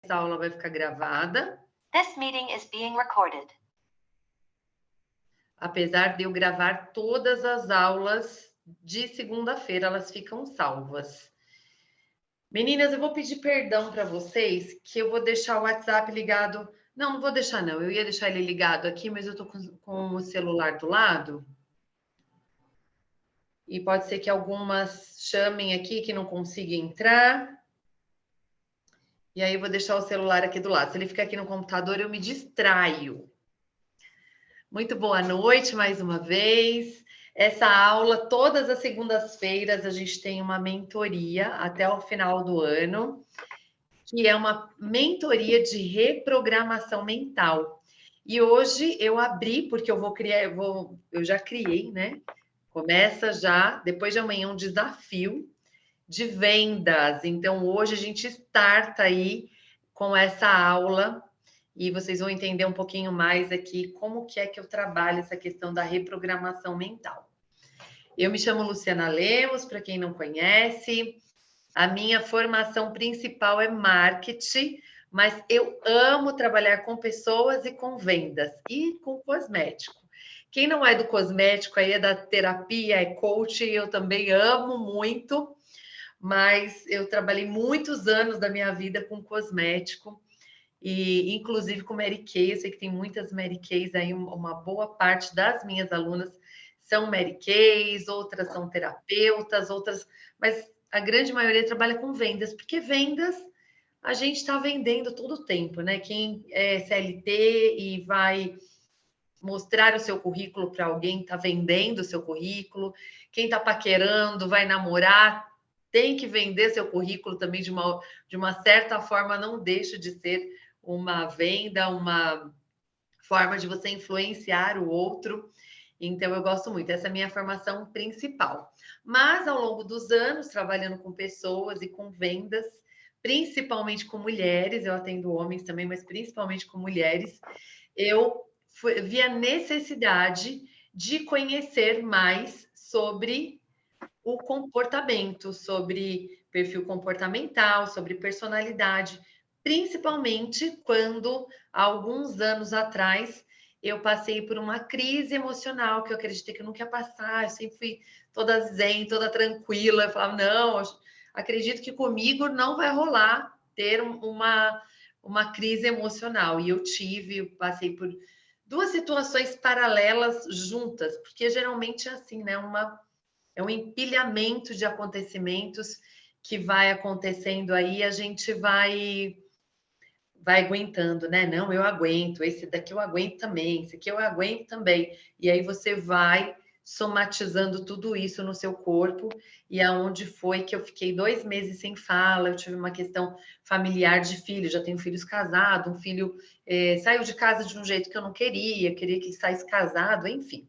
essa aula vai ficar gravada. This meeting is being recorded. Apesar de eu gravar todas as aulas de segunda-feira, elas ficam salvas. Meninas, eu vou pedir perdão para vocês, que eu vou deixar o WhatsApp ligado. Não vou deixar não, eu ia deixar ele ligado aqui, mas eu tô com o celular do lado. E pode ser que algumas chamem aqui que não consiga entrar. E aí eu vou deixar o celular aqui do lado. Se ele ficar aqui no computador, eu me distraio. Muito boa noite mais uma vez. Essa aula, todas as segundas-feiras, a gente tem uma mentoria até o final do ano, que é uma mentoria de reprogramação mental. E hoje eu abri, porque eu vou criar, eu já criei, né? Começa já, depois de amanhã, um desafio de vendas. Então, hoje a gente starta aí com essa aula e vocês vão entender um pouquinho mais aqui como que é que eu trabalho essa questão da reprogramação mental. Eu me chamo Luciana Lemos, para quem não conhece. A minha formação principal é marketing, mas eu amo trabalhar com pessoas e com vendas e com cosmético. Quem não é do cosmético aí é da terapia, é coach, eu também amo muito, mas eu trabalhei muitos anos da minha vida com cosmético e inclusive com Mary Kay. Eu sei que tem muitas Mary Kays aí, uma boa parte das minhas alunas são Mary Kays, outras são terapeutas, outras, mas a grande maioria trabalha com vendas, porque vendas a gente está vendendo todo o tempo, né? Quem é CLT e vai mostrar o seu currículo para alguém, está vendendo o seu currículo. Quem está paquerando, vai namorar, tem que vender seu currículo também de uma certa forma, não deixa de ser uma venda, uma forma de você influenciar o outro. Então, eu gosto muito, essa é a minha formação principal. Mas, ao longo dos anos, trabalhando com pessoas e com vendas, principalmente com mulheres, eu atendo homens também, mas principalmente com mulheres, eu vi a necessidade de conhecer mais sobre o comportamento, sobre perfil comportamental, sobre personalidade, principalmente quando, há alguns anos atrás, eu passei por uma crise emocional que eu acreditei que eu nunca ia passar. Eu sempre fui toda zen, toda tranquila. Eu falava, não, acredito que comigo não vai rolar ter uma crise emocional. E eu passei por duas situações paralelas juntas, porque geralmente é assim, né? É um empilhamento de acontecimentos que vai acontecendo aí, a gente vai aguentando, né? Não, eu aguento, esse daqui eu aguento também, esse aqui eu aguento também. E aí você vai somatizando tudo isso no seu corpo. E aonde foi que eu fiquei 2 meses sem fala, eu tive uma questão familiar de filho, já tenho filhos casados, um filho saiu de casa de um jeito que eu não queria que saísse casado, enfim,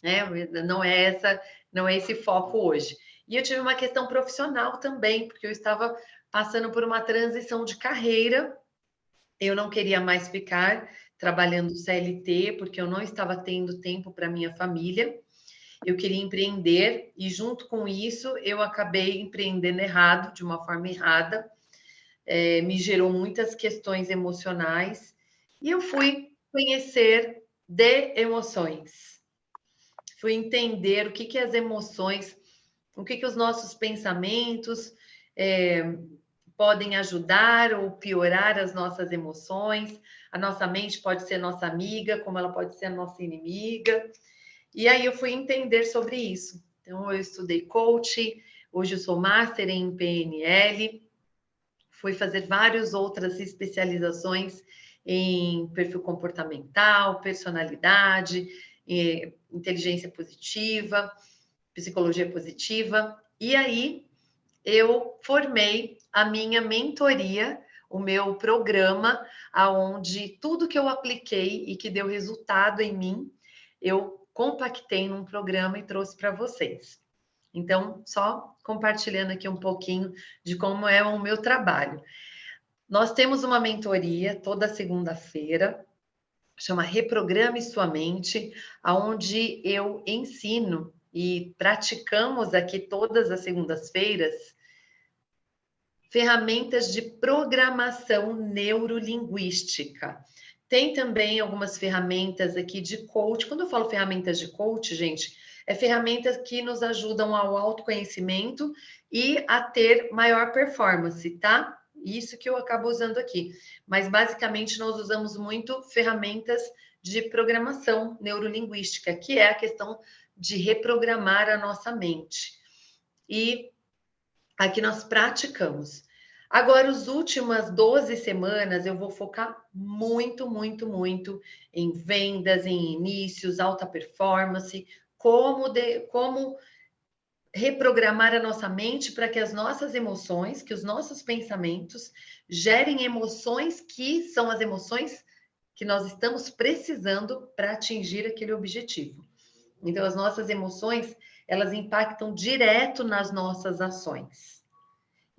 né? Não é esse foco hoje. E eu tive uma questão profissional também, porque eu estava passando por uma transição de carreira. Eu não queria mais ficar trabalhando CLT, porque eu não estava tendo tempo para minha família. Eu queria empreender e, junto com isso, eu acabei empreendendo errado, de uma forma errada. Me gerou muitas questões emocionais e eu fui conhecer de emoções. Fui entender o que as emoções, o que os nossos pensamentos podem ajudar ou piorar as nossas emoções. A nossa mente pode ser nossa amiga, como ela pode ser a nossa inimiga. E aí eu fui entender sobre isso. Então, eu estudei coaching, hoje eu sou master em PNL, fui fazer várias outras especializações em perfil comportamental, personalidade, inteligência positiva, psicologia positiva. E aí eu formei a minha mentoria, o meu programa, aonde tudo que eu apliquei e que deu resultado em mim, eu compactei num programa e trouxe para vocês. Então, só compartilhando aqui um pouquinho de como é o meu trabalho. Nós temos uma mentoria toda segunda-feira, chama Reprograme Sua Mente, aonde eu ensino e praticamos aqui todas as segundas-feiras ferramentas de programação neurolinguística. Tem também algumas ferramentas aqui de coach. Quando eu falo ferramentas de coach, gente, é ferramentas que nos ajudam ao autoconhecimento e a ter maior performance, tá? Isso que eu acabo usando aqui. Mas, basicamente, nós usamos muito ferramentas de programação neurolinguística, que é a questão de reprogramar a nossa mente. E aqui nós praticamos. Agora, as últimas 12 semanas, eu vou focar muito em vendas, em inícios, alta performance, como reprogramar a nossa mente para que as nossas emoções, que os nossos pensamentos gerem emoções que são as emoções que nós estamos precisando para atingir aquele objetivo. Então, as nossas emoções, elas impactam direto nas nossas ações.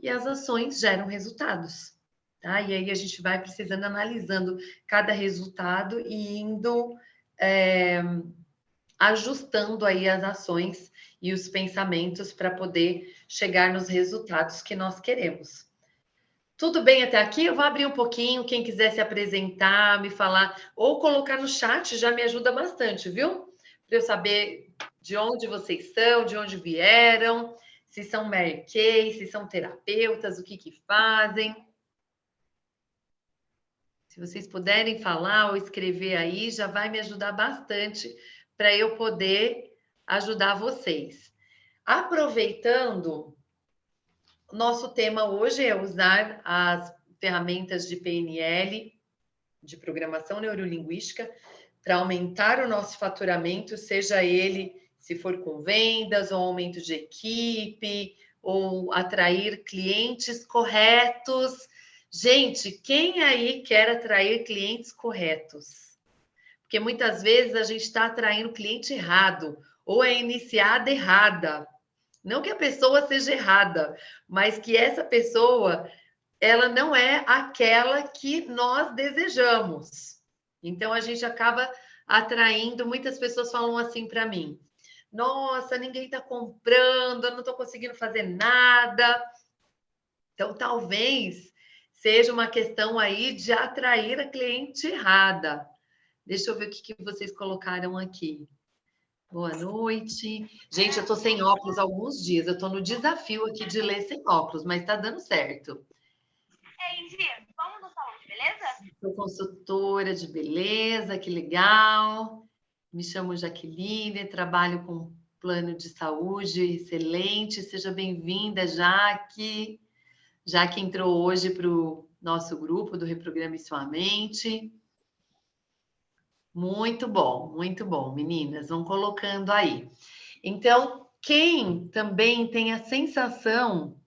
E as ações geram resultados, tá? E aí a gente vai precisando, analisando cada resultado e indo ajustando aí as ações e os pensamentos para poder chegar nos resultados que nós queremos. Tudo bem até aqui? Eu vou abrir um pouquinho, quem quiser se apresentar, me falar, ou colocar no chat, já me ajuda bastante, viu? Para eu saber de onde vocês são, de onde vieram, se são Mary Kay, se são terapeutas, o que fazem. Se vocês puderem falar ou escrever aí, já vai me ajudar bastante para eu poder ajudar vocês. Aproveitando, nosso tema hoje é usar as ferramentas de PNL, de programação neurolinguística, para aumentar o nosso faturamento, seja ele se for com vendas, ou aumento de equipe, ou atrair clientes corretos. Gente, quem aí quer atrair clientes corretos? Porque muitas vezes a gente está atraindo cliente errado, ou é iniciada errada. Não que a pessoa seja errada, mas que essa pessoa, ela não é aquela que nós desejamos. Então, a gente acaba atraindo, muitas pessoas falam assim para mim, nossa, ninguém está comprando, eu não estou conseguindo fazer nada. Então, talvez seja uma questão aí de atrair a cliente errada. Deixa eu ver o que vocês colocaram aqui. Boa noite. Gente, eu tô sem óculos há alguns dias. Eu tô no desafio aqui de ler sem óculos, mas tá dando certo. Ei, Gi, vamos no salão de beleza? Sou consultora de beleza, que legal. Me chamo Jaqueline, trabalho com plano de saúde excelente. Seja bem-vinda, Jaque. Jaque entrou hoje para o nosso grupo do Reprograme Sua Mente. Muito bom, meninas. Vão colocando aí. Então, quem também tem a sensação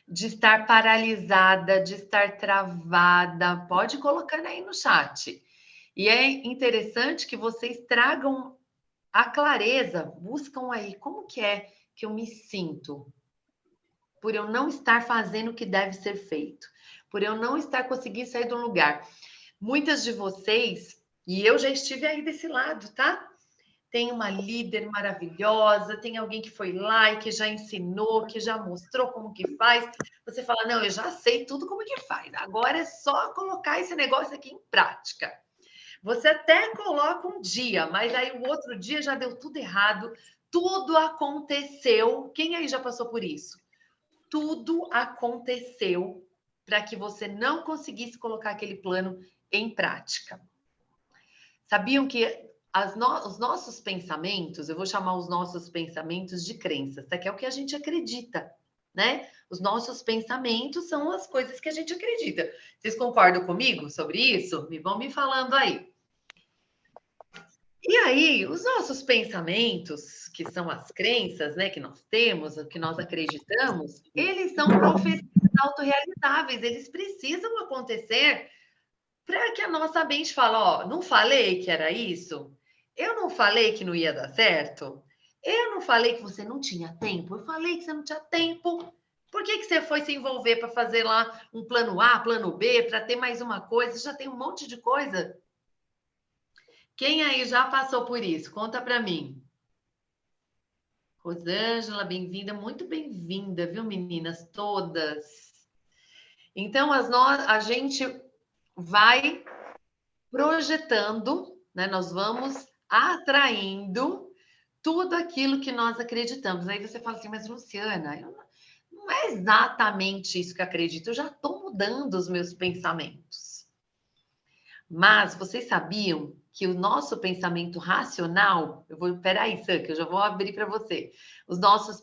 de estar paralisada, de estar travada, pode colocar aí no chat. E é interessante que vocês tragam a clareza, buscam aí como que é que eu me sinto por eu não estar fazendo o que deve ser feito, por eu não estar conseguindo sair do lugar. Muitas de vocês, e eu já estive aí desse lado, tá? Tem uma líder maravilhosa, tem alguém que foi lá e que já ensinou, que já mostrou como que faz. Você fala, não, eu já sei tudo como que faz. Agora é só colocar esse negócio aqui em prática. Você até coloca um dia, mas aí o outro dia já deu tudo errado, tudo aconteceu. Quem aí já passou por isso? Tudo aconteceu para que você não conseguisse colocar aquele plano em prática. Sabiam que os nossos pensamentos, eu vou chamar os nossos pensamentos de crenças, tá? Que é o que a gente acredita, né? Os nossos pensamentos são as coisas que a gente acredita. Vocês concordam comigo sobre isso? Vão me falando aí. E aí, os nossos pensamentos, que são as crenças, né, que nós temos, que nós acreditamos, eles são profecias autorrealizáveis, eles precisam acontecer para que a nossa mente fale, ó, não falei que era isso? Eu não falei que não ia dar certo? Eu não falei que você não tinha tempo? Eu falei que você não tinha tempo. Por que você foi se envolver para fazer lá um plano A, plano B, para ter mais uma coisa? Já tem um monte de coisa. Quem aí já passou por isso? Conta para mim. Rosângela, bem-vinda. Muito bem-vinda, viu, meninas? Todas. Então, a gente vai projetando, né? Nós vamos atraindo tudo aquilo que nós acreditamos. Aí você fala assim, mas Luciana, não é exatamente isso que eu acredito, eu já estou mudando os meus pensamentos. Mas vocês sabiam que o nosso pensamento racional, peraí, Sam, que eu já vou abrir para você. O nosso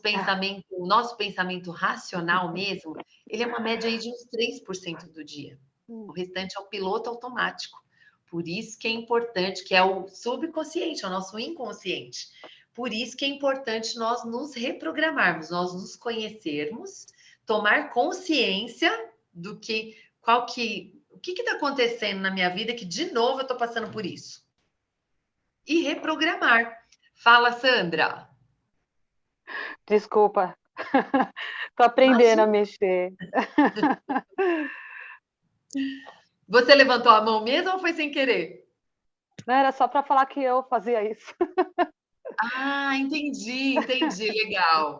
pensamento racional mesmo, ele é uma média aí de uns 3% do dia. O restante é o piloto automático. Por isso que é importante, que é o subconsciente, é o nosso inconsciente. Por isso que é importante nós nos reprogramarmos, nós nos conhecermos, tomar consciência do que, o que está acontecendo na minha vida que de novo eu estou passando por isso. E reprogramar. Fala, Sandra. Desculpa, tô aprendendo a mexer. Você levantou a mão mesmo ou foi sem querer? Não, era só para falar que eu fazia isso. Ah, entendi, legal.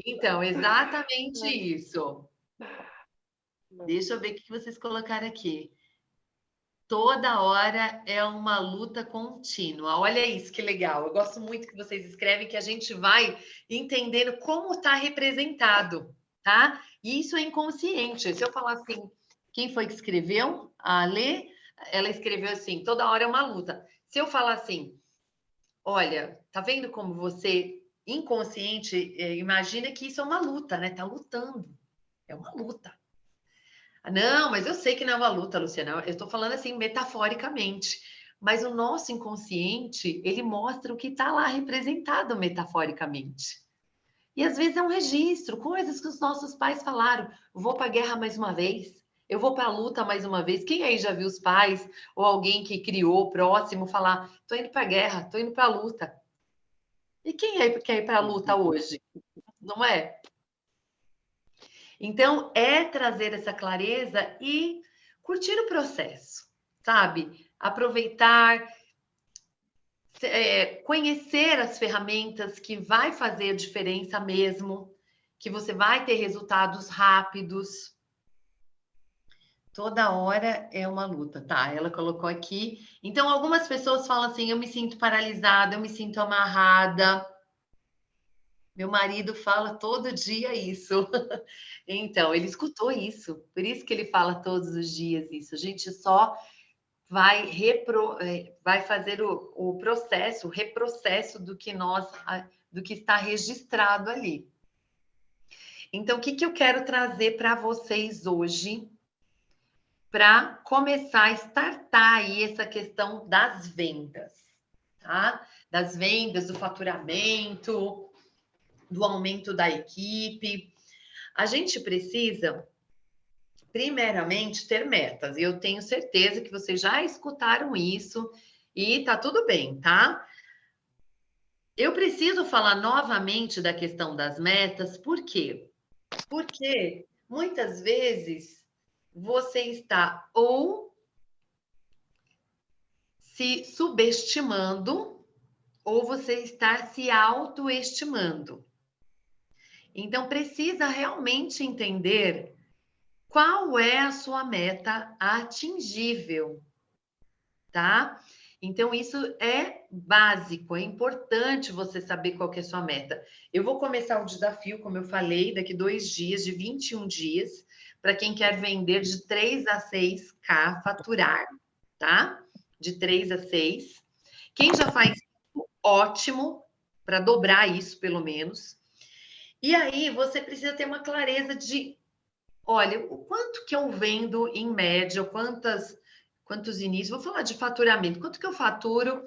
Então, exatamente isso. Deixa eu ver o que vocês colocaram aqui. Toda hora é uma luta contínua. Olha isso, que legal. Eu gosto muito que vocês escrevem, que a gente vai entendendo como está representado, tá? E isso é inconsciente. Se eu falar assim, quem foi que escreveu? A Lê, ela escreveu assim, toda hora é uma luta. Se eu falar assim, olha, tá vendo como você, inconsciente, imagina que isso é uma luta, né? Tá lutando. É uma luta. Não, mas eu sei que não é uma luta, Luciana. Eu estou falando assim, metaforicamente. Mas o nosso inconsciente, ele mostra o que está lá representado metaforicamente. E às vezes é um registro, coisas que os nossos pais falaram. Vou para a guerra mais uma vez. Eu vou para a luta mais uma vez. Quem aí já viu os pais ou alguém que criou próximo falar: estou indo para a guerra, estou indo para a luta. E quem aí quer ir para a luta hoje? Não é? Então, é trazer essa clareza e curtir o processo, sabe? Aproveitar, conhecer as ferramentas que vai fazer diferença mesmo, que você vai ter resultados rápidos. Toda hora é uma luta, tá? Ela colocou aqui. Então, algumas pessoas falam assim: eu me sinto paralisada, eu me sinto amarrada. Meu marido fala todo dia isso. Então, ele escutou isso. Por isso que ele fala todos os dias isso. A gente só vai, vai fazer o processo, o reprocesso do que está registrado ali. Então, o que eu quero trazer para vocês hoje para começar a startar aí essa questão das vendas, tá? Das vendas, do faturamento, do aumento da equipe. A gente precisa, primeiramente, ter metas. E eu tenho certeza que vocês já escutaram isso e tá tudo bem, tá? Eu preciso falar novamente da questão das metas, por quê? Porque muitas vezes você está ou se subestimando ou você está se autoestimando. Então, precisa realmente entender qual é a sua meta atingível, tá? Então, isso é básico, é importante você saber qual que é a sua meta. Eu vou começar o desafio, como eu falei, daqui 2 dias, de 21 dias, para quem quer vender de 3 a 6K, faturar, tá? De 3 a 6. Quem já faz ótimo, para dobrar isso, pelo menos. E aí, você precisa ter uma clareza de, olha, o quanto que eu vendo em média, quantos inícios, vou falar de faturamento, quanto que eu faturo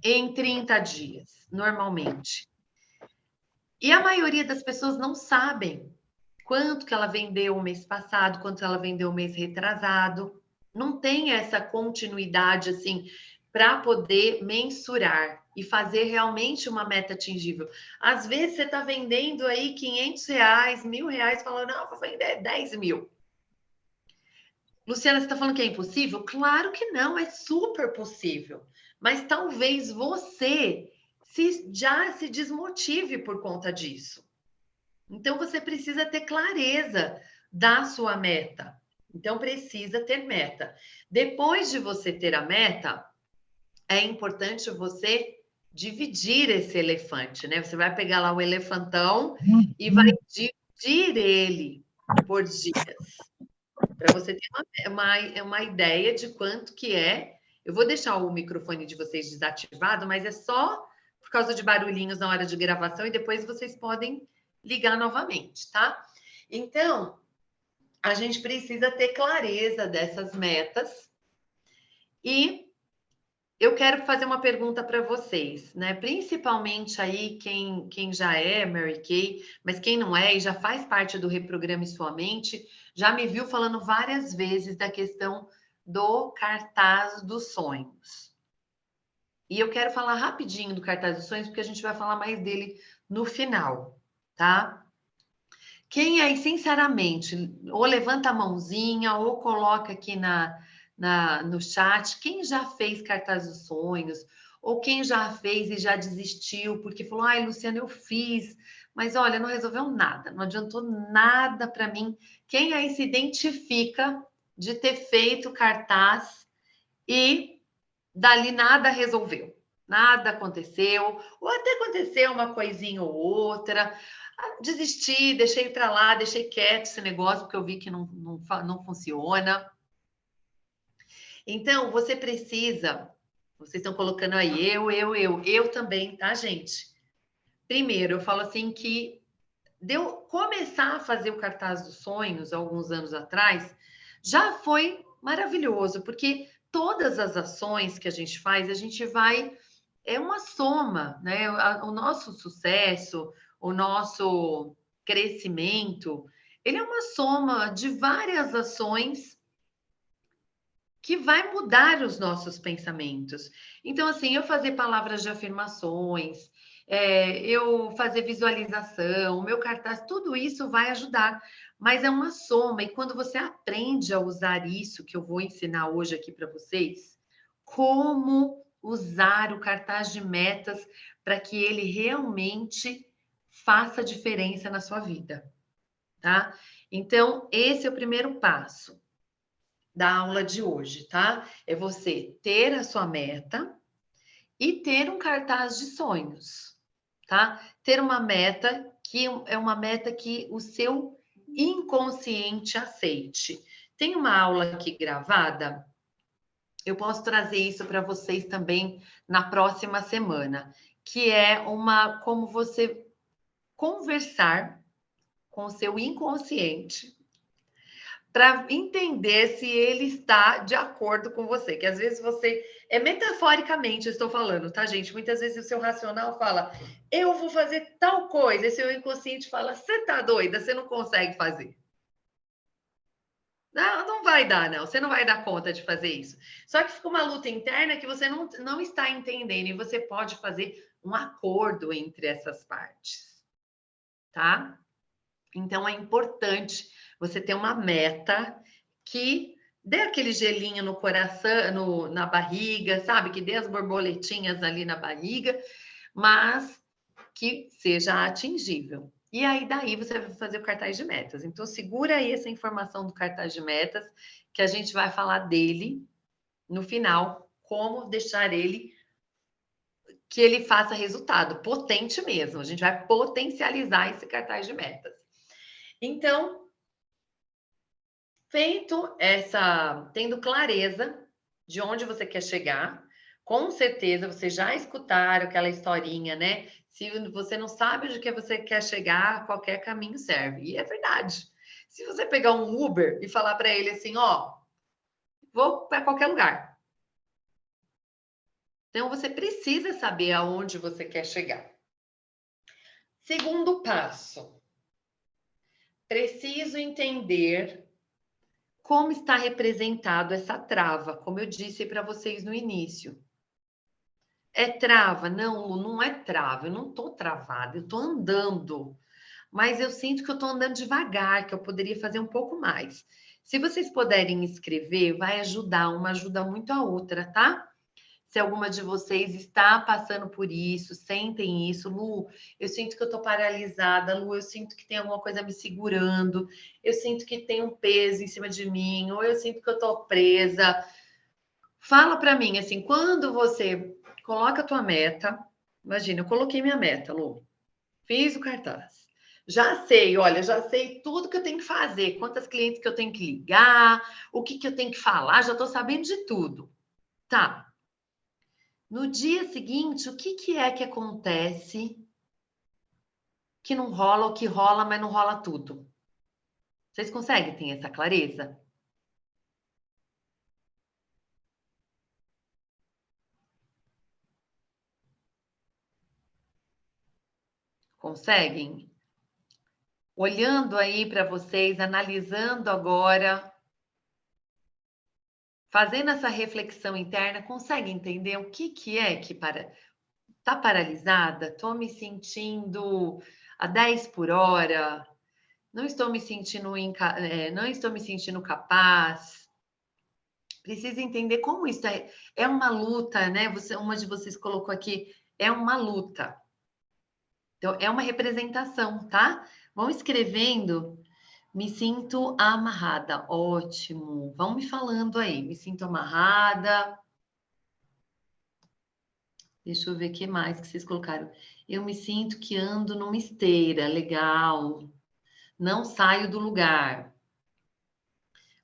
em 30 dias, normalmente. E a maioria das pessoas não sabem quanto que ela vendeu o mês passado, quanto ela vendeu o mês retrasado. Não tem essa continuidade, assim, para poder mensurar e fazer realmente uma meta atingível. Às vezes você está vendendo aí R$500, R$1.000, falando, não, vou vender 10 mil. Luciana, você está falando que é impossível? Claro que não, é super possível. Mas talvez você já se desmotive por conta disso. Então, você precisa ter clareza da sua meta. Então, precisa ter meta. Depois de você ter a meta, é importante você dividir esse elefante, né? Você vai pegar lá o elefantão e vai dividir ele por dias, para você ter uma ideia de quanto que é. Eu vou deixar o microfone de vocês desativado, mas é só por causa de barulhinhos na hora de gravação e depois vocês podem ligar novamente, tá? Então, a gente precisa ter clareza dessas metas e eu quero fazer uma pergunta para vocês, né? Principalmente aí quem já é Mary Kay, mas quem não é e já faz parte do Reprograme Sua Mente, já me viu falando várias vezes da questão do cartaz dos sonhos. E eu quero falar rapidinho do cartaz dos sonhos, porque a gente vai falar mais dele no final, tá? Quem aí, sinceramente, ou levanta a mãozinha ou coloca aqui no chat, quem já fez cartaz dos sonhos, ou quem já fez e já desistiu, porque falou, ai, Luciana, eu fiz, mas olha, não resolveu nada, não adiantou nada para mim. Quem aí se identifica de ter feito cartaz e dali nada resolveu, nada aconteceu, ou até aconteceu uma coisinha ou outra, desisti, deixei para lá, deixei quieto esse negócio, porque eu vi que não funciona. Então, você precisa, vocês estão colocando aí, eu também, tá, gente? Primeiro, eu falo assim que deu começar a fazer o cartaz dos sonhos, alguns anos atrás, já foi maravilhoso, porque todas as ações que a gente faz, a gente vai, é uma soma, né? O nosso sucesso, o nosso crescimento, ele é uma soma de várias ações que vai mudar os nossos pensamentos. Então, assim, eu fazer palavras de afirmações, eu fazer visualização, o meu cartaz, tudo isso vai ajudar. Mas é uma soma, e quando você aprende a usar isso, que eu vou ensinar hoje aqui para vocês, como usar o cartaz de metas para que ele realmente faça diferença na sua vida, tá? Então, esse é o primeiro passo da aula de hoje, tá? É você ter a sua meta e ter um cartaz de sonhos, tá? Ter uma meta que é uma meta que o seu inconsciente aceite. Tem uma aula aqui gravada, eu posso trazer isso para vocês também na próxima semana, que é como você conversar com o seu inconsciente para entender se ele está de acordo com você. Que às vezes você, metaforicamente eu estou falando, tá, gente? Muitas vezes o seu racional fala, eu vou fazer tal coisa, e seu inconsciente fala, você tá doida, você não consegue fazer. Não vai dar, não. Você não vai dar conta de fazer isso. Só que fica uma luta interna que você não está entendendo, e você pode fazer um acordo entre essas partes, tá? Então, é importante você ter uma meta que dê aquele gelinho no coração, na barriga, sabe? Que dê as borboletinhas ali na barriga, mas que seja atingível. E aí, daí, você vai fazer o cartaz de metas. Então, segura aí essa informação do cartaz de metas, que a gente vai falar dele no final, como deixar ele, que ele faça resultado, potente mesmo. A gente vai potencializar esse cartaz de metas. Então, tendo clareza de onde você quer chegar, com certeza vocês já escutaram aquela historinha, né? Se você não sabe onde que você quer chegar, qualquer caminho serve. E é verdade. Se você pegar um Uber e falar para ele assim, ó, vou para qualquer lugar. Então, você precisa saber aonde você quer chegar. Segundo passo. Preciso entender como está representado essa trava, como eu disse para vocês no início. É trava? Não, Lu, não é trava. Eu não estou travada, eu estou andando. Mas eu sinto que eu estou andando devagar, que eu poderia fazer um pouco mais. Se vocês puderem escrever, vai ajudar, uma ajuda muito a outra, tá? se alguma de vocês está passando por isso, sentem isso. Lu, eu sinto que eu estou paralisada. Lu, eu sinto que tem alguma coisa me segurando. Eu sinto que tem um peso em cima de mim. Ou eu sinto que eu estou presa. Fala para mim, assim, quando você coloca a tua meta. Imagina, eu coloquei minha meta, Lu. Fiz o cartaz. Já sei, olha, já sei tudo que eu tenho que fazer. Quantas clientes que eu tenho que ligar. O que eu tenho que falar. Já estou sabendo de tudo. Tá. No dia seguinte, o que é que acontece que não rola ou que rola, mas não rola tudo? Vocês conseguem ter essa clareza? Conseguem? Olhando aí para vocês, analisando agora, fazendo essa reflexão interna, consegue entender o que é que tá paralisada? Estou me sentindo a 10 por hora, não estou me sentindo não estou me sentindo capaz. Precisa entender como isso é uma luta, né? Uma de vocês colocou aqui, é uma luta. Então, é uma representação, tá? Vão escrevendo, me sinto amarrada. Ótimo. Vão me falando aí, me sinto amarrada. Deixa eu ver o que mais que vocês colocaram. Eu me sinto que ando numa esteira. Legal. Não saio do lugar.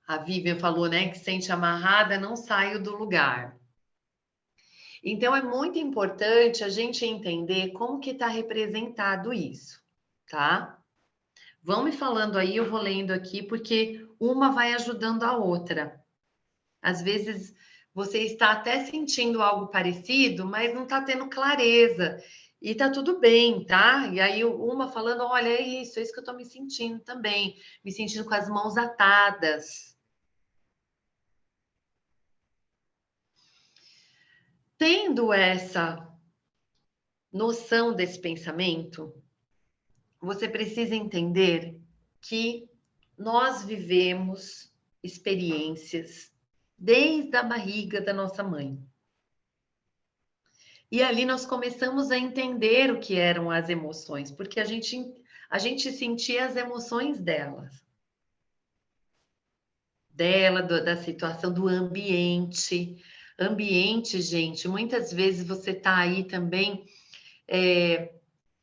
A Vivian falou, né, que sente amarrada, não saio do lugar. Então, é muito importante a gente entender como que está representado isso, tá? Vão me falando aí, eu vou lendo aqui, porque uma vai ajudando a outra. Às vezes, você está até sentindo algo parecido, mas não está tendo clareza. E tá tudo bem, tá? E aí, uma falando, olha, é isso que eu tô me sentindo também. Me sentindo com as mãos atadas. Tendo essa noção desse pensamento, você precisa entender que nós vivemos experiências desde a barriga da nossa mãe. E ali nós começamos a entender o que eram as emoções, porque a gente sentia as emoções da situação, do ambiente. Ambiente, gente, muitas vezes você está aí também.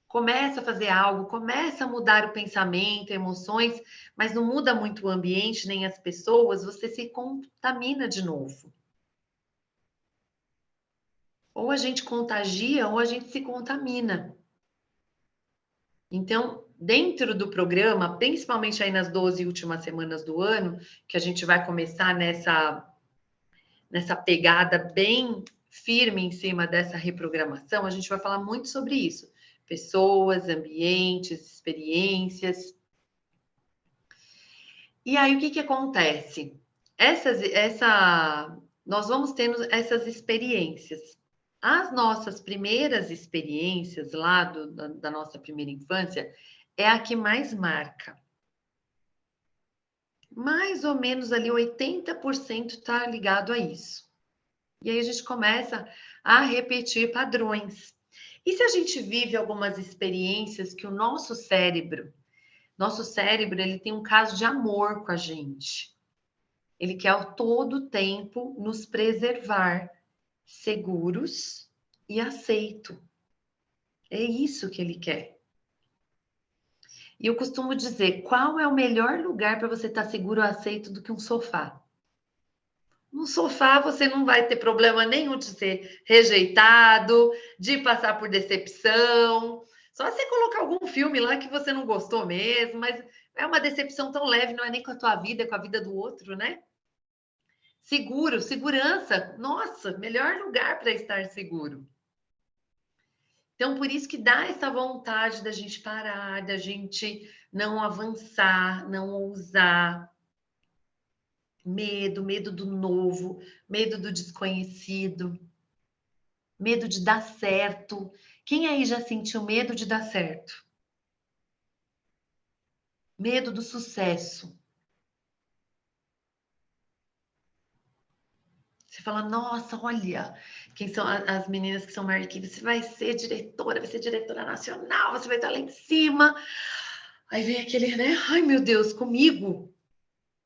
Começa a fazer algo, começa a mudar o pensamento, emoções, mas não muda muito o ambiente nem as pessoas, você se contamina de novo. Ou a gente contagia ou a gente se contamina. Então, dentro do programa, principalmente aí nas 12 últimas semanas do ano, que a gente vai começar nessa pegada bem firme em cima dessa reprogramação, a gente vai falar muito sobre isso. Pessoas, ambientes, experiências. E aí, o que acontece? Nós vamos tendo essas experiências. As nossas primeiras experiências lá da nossa primeira infância é a que mais marca. Mais ou menos ali 80% está ligado a isso. E aí a gente começa a repetir padrões. E se a gente vive algumas experiências que o nosso cérebro, ele tem um caso de amor com a gente. Ele quer a todo tempo nos preservar seguros e aceito. É isso que ele quer. E eu costumo dizer, qual é o melhor lugar para você estar seguro ou aceito do que um sofá? No sofá você não vai ter problema nenhum de ser rejeitado, de passar por decepção. Só você colocar algum filme lá que você não gostou mesmo, mas é uma decepção tão leve, não é nem com a tua vida, é com a vida do outro, né? Seguro, segurança. Nossa, melhor lugar para estar seguro. Então, por isso que dá essa vontade da gente parar, da gente não avançar, não ousar. Medo do novo, medo do desconhecido, medo de dar certo. Quem aí já sentiu medo de dar certo? Medo do sucesso. Você fala, nossa, olha, quem são as meninas que são maior que você vai ser diretora, vai ser diretora nacional, você vai estar lá em cima. Aí vem aquele, né? Ai, meu Deus, comigo?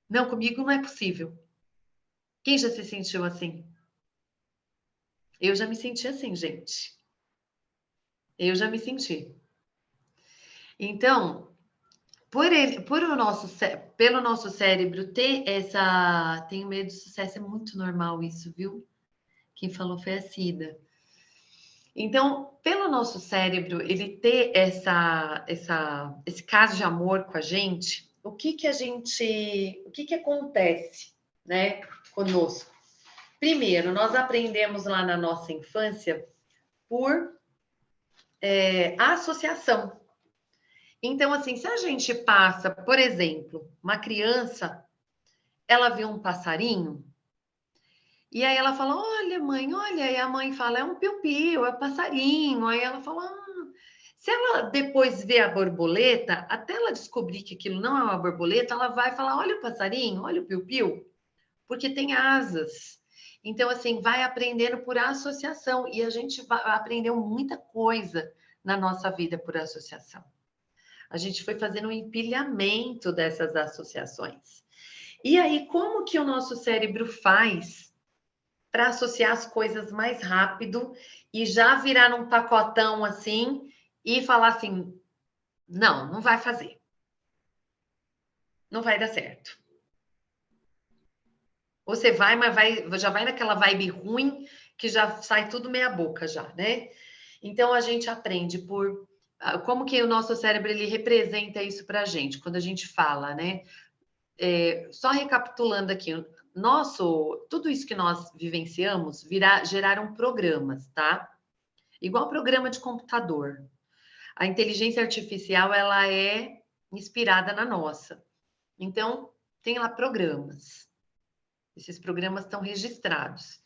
Não, comigo não é possível. Quem já se sentiu assim? Eu já me senti assim, gente. Eu já me senti. Então, pelo nosso cérebro ter essa... Tenho medo de sucesso, é muito normal isso, viu? Quem falou foi a Cida. Então, pelo nosso cérebro, ele ter esse caso de amor com a gente, o que acontece, né, conosco? Primeiro, nós aprendemos lá na nossa infância por associação. Então, assim, se a gente passa, por exemplo, uma criança, ela vê um passarinho, e aí ela fala, olha, mãe, olha, e a mãe fala, é um piu-piu, é um passarinho. Aí ela fala, se ela depois vê a borboleta, até ela descobrir que aquilo não é uma borboleta, ela vai falar, olha o passarinho, olha o piu-piu, porque tem asas. Então, assim, vai aprendendo por associação, e a gente aprendeu muita coisa na nossa vida por associação. A gente foi fazendo um empilhamento dessas associações. E aí, como que o nosso cérebro faz para associar as coisas mais rápido e já virar num pacotão assim e falar assim, não, não vai fazer. Não vai dar certo. Você vai, mas já vai naquela vibe ruim que já sai tudo meia boca já, né? Então a gente aprende por como que o nosso cérebro ele representa isso para a gente quando a gente fala, né? Só recapitulando aqui, tudo isso que nós vivenciamos geraram programas, tá? Igual programa de computador. A inteligência artificial, ela é inspirada na nossa. Então, tem lá programas. Esses programas estão registrados.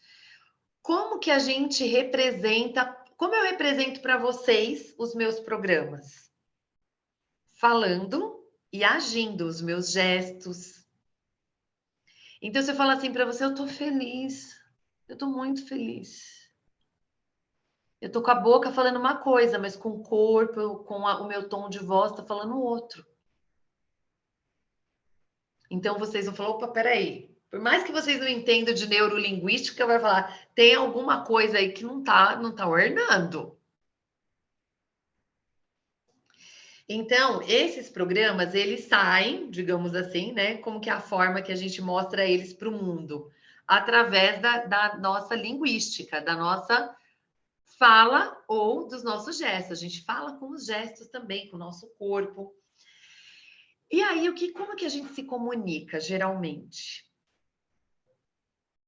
Como que a gente representa, como eu represento para vocês os meus programas? Falando e agindo, os meus gestos. Então, se eu falar assim para você, eu tô feliz. Eu tô muito feliz. Eu tô com a boca falando uma coisa, mas com o corpo, o meu tom de voz, tá falando outro. Então vocês vão falar, opa, peraí. Por mais que vocês não entendam de neurolinguística, vai falar, tem alguma coisa aí que não tá ornando. Então, esses programas, eles saem, digamos assim, né? Como que é a forma que a gente mostra eles para o mundo? Através da nossa linguística, da nossa fala ou dos nossos gestos. A gente fala com os gestos também, com o nosso corpo. E aí, como que a gente se comunica, geralmente?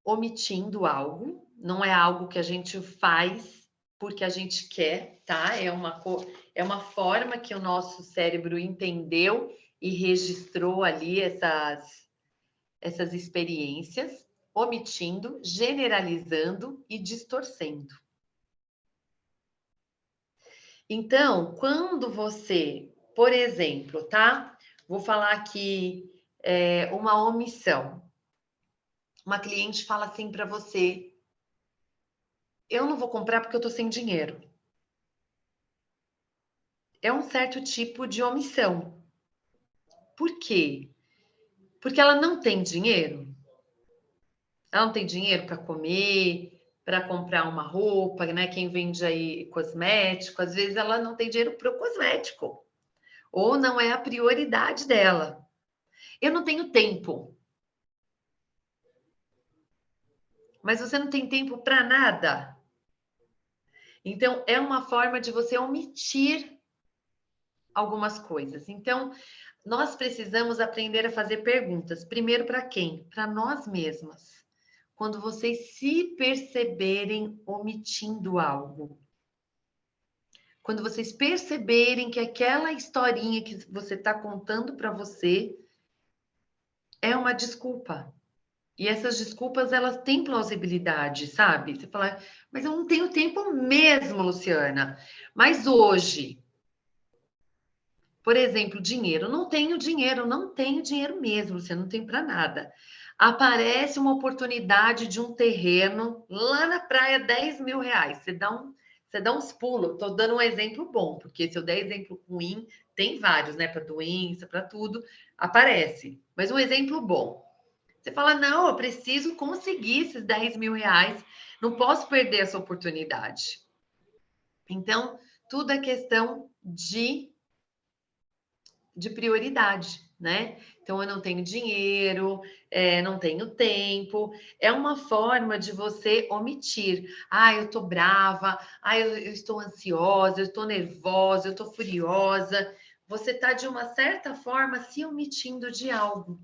Omitindo algo, não é algo que a gente faz porque a gente quer, tá? É uma forma que o nosso cérebro entendeu e registrou ali essas experiências, omitindo, generalizando e distorcendo. Então, quando você, por exemplo, tá? Vou falar aqui uma omissão. Uma cliente fala assim para você, eu não vou comprar porque eu tô sem dinheiro. É um certo tipo de omissão. Por quê? Porque ela não tem dinheiro. Ela não tem dinheiro para comer, para comprar uma roupa, né? Quem vende aí cosmético, às vezes ela não tem dinheiro para o cosmético. Ou não é a prioridade dela. Eu não tenho tempo. Mas você não tem tempo para nada. Então, é uma forma de você omitir algumas coisas. Então, nós precisamos aprender a fazer perguntas. Primeiro, para quem? Para nós mesmas. Quando vocês se perceberem omitindo algo. Quando vocês perceberem que aquela historinha que você está contando para você é uma desculpa. E essas desculpas, elas têm plausibilidade, sabe? Você fala, mas eu não tenho tempo mesmo, Luciana. Mas hoje, por exemplo, dinheiro. Não tenho dinheiro mesmo, você não tem para nada. Aparece uma oportunidade de um terreno lá na praia, 10 mil reais. Você dá uns pulos. Estou dando um exemplo bom, porque se eu der exemplo ruim, tem vários, né? Para doença, para tudo, aparece. Mas um exemplo bom. Você fala, não, eu preciso conseguir esses 10 mil reais, não posso perder essa oportunidade. Então, tudo é questão de prioridade, né? Então, eu não tenho dinheiro, não tenho tempo. É uma forma de você omitir. Ah, eu tô brava, eu estou ansiosa, eu estou nervosa, eu estou furiosa. Você está, de uma certa forma, se omitindo de algo.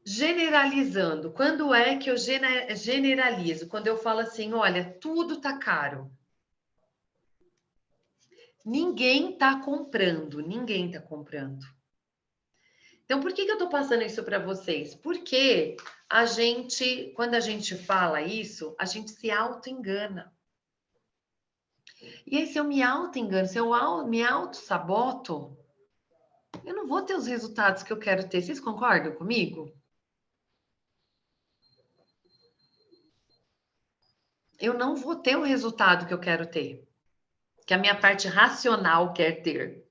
Generalizando. Quando é que eu generalizo? Quando eu falo assim, olha, tudo tá caro. Ninguém tá comprando, ninguém tá comprando. Então, por que eu tô passando isso para vocês? Porque quando a gente fala isso, a gente se auto-engana. E aí, se eu me auto-engano, se eu me auto-saboto, eu não vou ter os resultados que eu quero ter. Vocês concordam comigo? Eu não vou ter o resultado que eu quero ter, que a minha parte racional quer ter.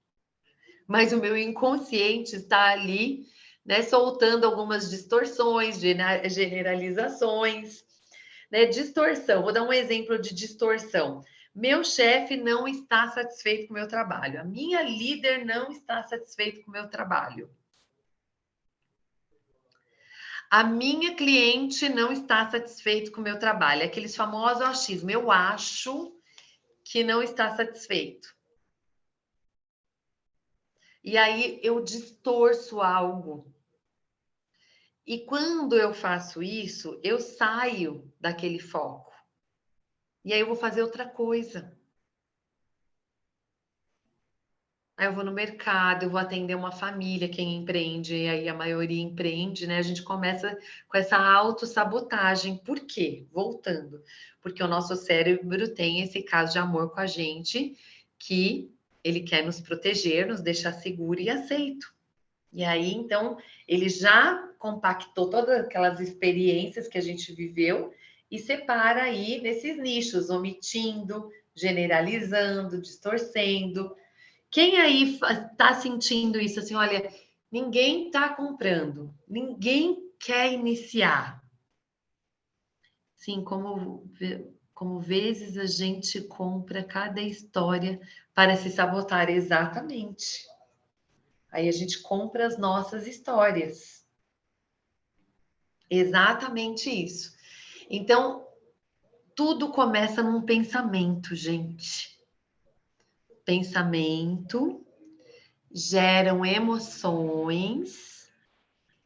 Mas o meu inconsciente está ali, né, soltando algumas distorções, generalizações, né? Distorção. Vou dar um exemplo de distorção. Meu chefe não está satisfeito com o meu trabalho. A minha líder não está satisfeita com o meu trabalho. A minha cliente não está satisfeita com o meu trabalho. Aqueles famosos achismos. Eu acho que não está satisfeito. E aí eu distorço algo. E quando eu faço isso, eu saio daquele foco. E aí eu vou fazer outra coisa. Aí eu vou no mercado, eu vou atender uma família, quem empreende, e aí a maioria empreende, né? A gente começa com essa autossabotagem. Por quê? Voltando. Porque o nosso cérebro tem esse caso de amor com a gente, que ele quer nos proteger, nos deixar seguro e aceito. E aí, então, ele já compactou todas aquelas experiências que a gente viveu e separa aí nesses nichos, omitindo, generalizando, distorcendo. Quem aí está sentindo isso assim, olha, ninguém está comprando, ninguém quer iniciar. Sim, como vezes a gente compra cada história para se sabotar, exatamente. Aí a gente compra as nossas histórias. Exatamente isso. Então, tudo começa num pensamento, gente. Pensamento geram emoções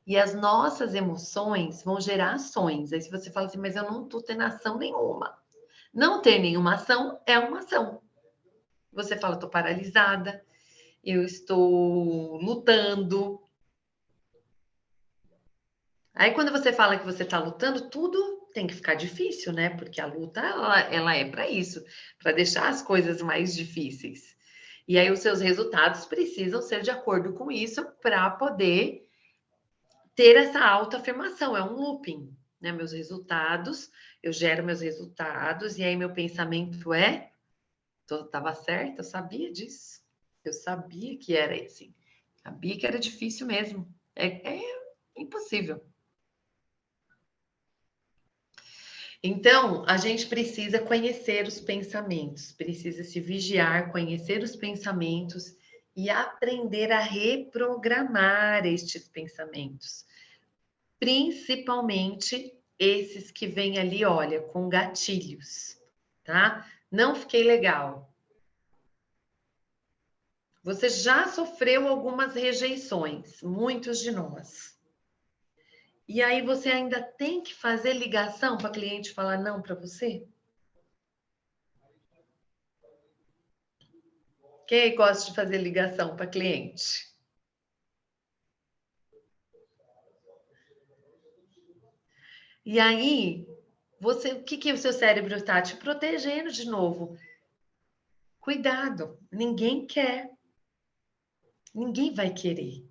e as nossas emoções vão gerar ações. Aí se você fala assim, mas eu não estou tendo ação nenhuma. Não ter nenhuma ação é uma ação. Você fala, estou paralisada, eu estou lutando. Aí quando você fala que você está lutando, tudo tem que ficar difícil, né? Porque a luta, ela é para isso, para deixar as coisas mais difíceis. E aí os seus resultados precisam ser de acordo com isso para poder ter essa autoafirmação. É um looping, né? Meus resultados, eu gero meus resultados, e aí meu pensamento é, estava certo, eu sabia disso. Eu sabia que era assim. Sabia que era difícil mesmo. É impossível. Então, a gente precisa conhecer os pensamentos, precisa se vigiar, conhecer os pensamentos e aprender a reprogramar estes pensamentos. Principalmente esses que vêm ali, olha, com gatilhos, tá? Não fiquei legal. Você já sofreu algumas rejeições, muitos de nós. E aí você ainda tem que fazer ligação para cliente falar não para você? Quem gosta de fazer ligação para cliente? E aí, o que o seu cérebro está te protegendo de novo? Cuidado, ninguém quer. Ninguém vai querer.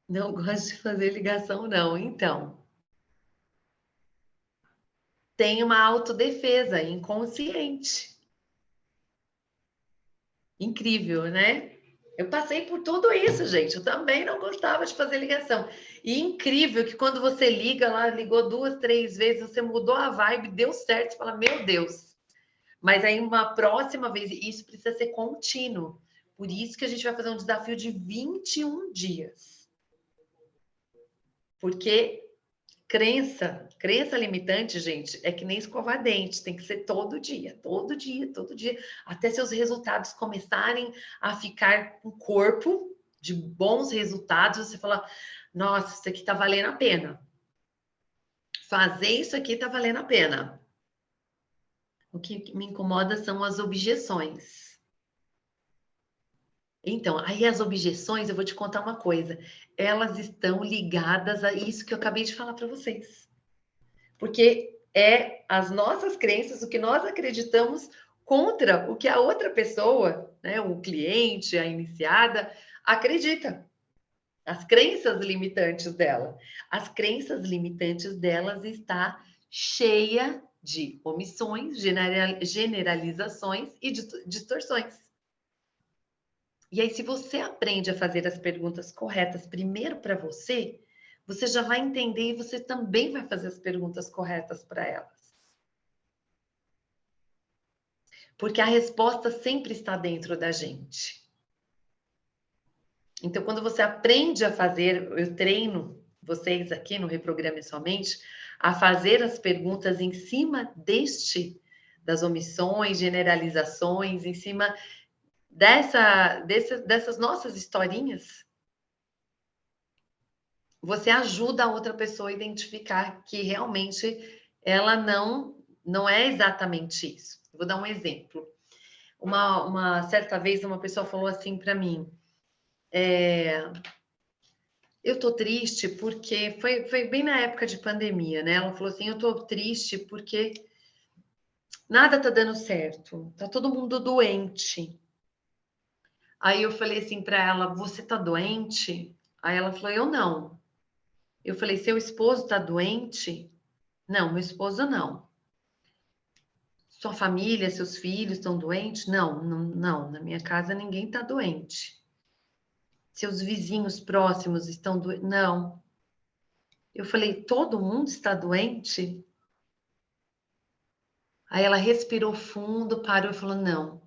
Não gosto de fazer ligação, não. Então, tem uma autodefesa inconsciente. Incrível, né? Eu passei por tudo isso, gente. Eu também não gostava de fazer ligação. E incrível que quando você liga lá, ligou 2, 3 vezes, você mudou a vibe, deu certo, você fala, meu Deus. Mas aí uma próxima vez, isso precisa ser contínuo. Por isso que a gente vai fazer um desafio de 21 dias. Porque crença limitante, gente, é que nem escovar dente, tem que ser todo dia, todo dia, todo dia, até seus resultados começarem a ficar com corpo de bons resultados, você fala, nossa, isso aqui tá valendo a pena. Fazer isso aqui tá valendo a pena. O que me incomoda são as objeções. Então, aí as objeções, eu vou te contar uma coisa, elas estão ligadas a isso que eu acabei de falar para vocês. Porque é as nossas crenças, o que nós acreditamos contra o que a outra pessoa, né, o cliente, a iniciada, acredita. As crenças limitantes dela. As crenças limitantes delas está cheia de omissões, generalizações e distorções. E aí, se você aprende a fazer as perguntas corretas primeiro para você, você já vai entender e você também vai fazer as perguntas corretas para elas. Porque a resposta sempre está dentro da gente. Então, quando você aprende a fazer, eu treino vocês aqui no Reprograme Sua Mente a fazer as perguntas em cima das omissões, generalizações, em cima dessas nossas historinhas. Você ajuda a outra pessoa a identificar que realmente ela não é exatamente isso. Vou dar um exemplo. Uma certa vez uma pessoa falou assim para mim, eu tô triste porque foi bem na época de pandemia, né? Ela falou assim, eu tô triste porque nada tá dando certo, tá todo mundo doente. Aí eu falei assim para ela, você tá doente? Aí ela falou, eu não. Eu falei, seu esposo tá doente? Não, meu esposo não. Sua família, seus filhos estão doentes? Não, não, não. Na minha casa ninguém está doente. Seus vizinhos próximos estão doentes? Não. Eu falei, todo mundo está doente? Aí ela respirou fundo, parou e falou, não.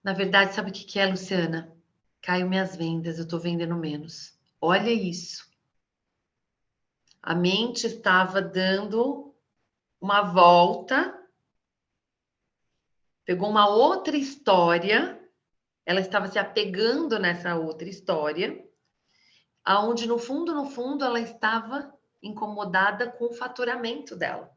Na verdade, sabe o que é, Luciana? Caiu minhas vendas, eu estou vendendo menos. Olha isso. A mente estava dando uma volta, pegou uma outra história, ela estava se apegando nessa outra história, aonde no fundo, ela estava incomodada com o faturamento dela.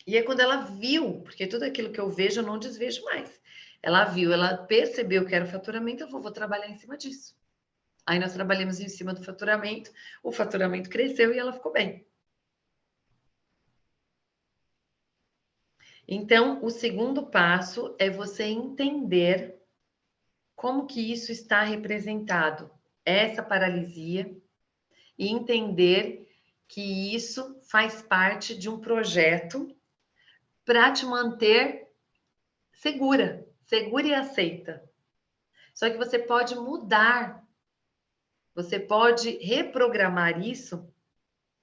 E é quando ela viu, porque tudo aquilo que eu vejo, eu não desvejo mais. Ela viu, ela percebeu que era o faturamento, eu falou, vou trabalhar em cima disso. Aí nós trabalhamos em cima do faturamento, o faturamento cresceu e ela ficou bem. Então, o segundo passo é você entender como que isso está representado, essa paralisia, e entender que isso faz parte de um projeto para te manter segura e aceita. Só que você pode mudar, você pode reprogramar isso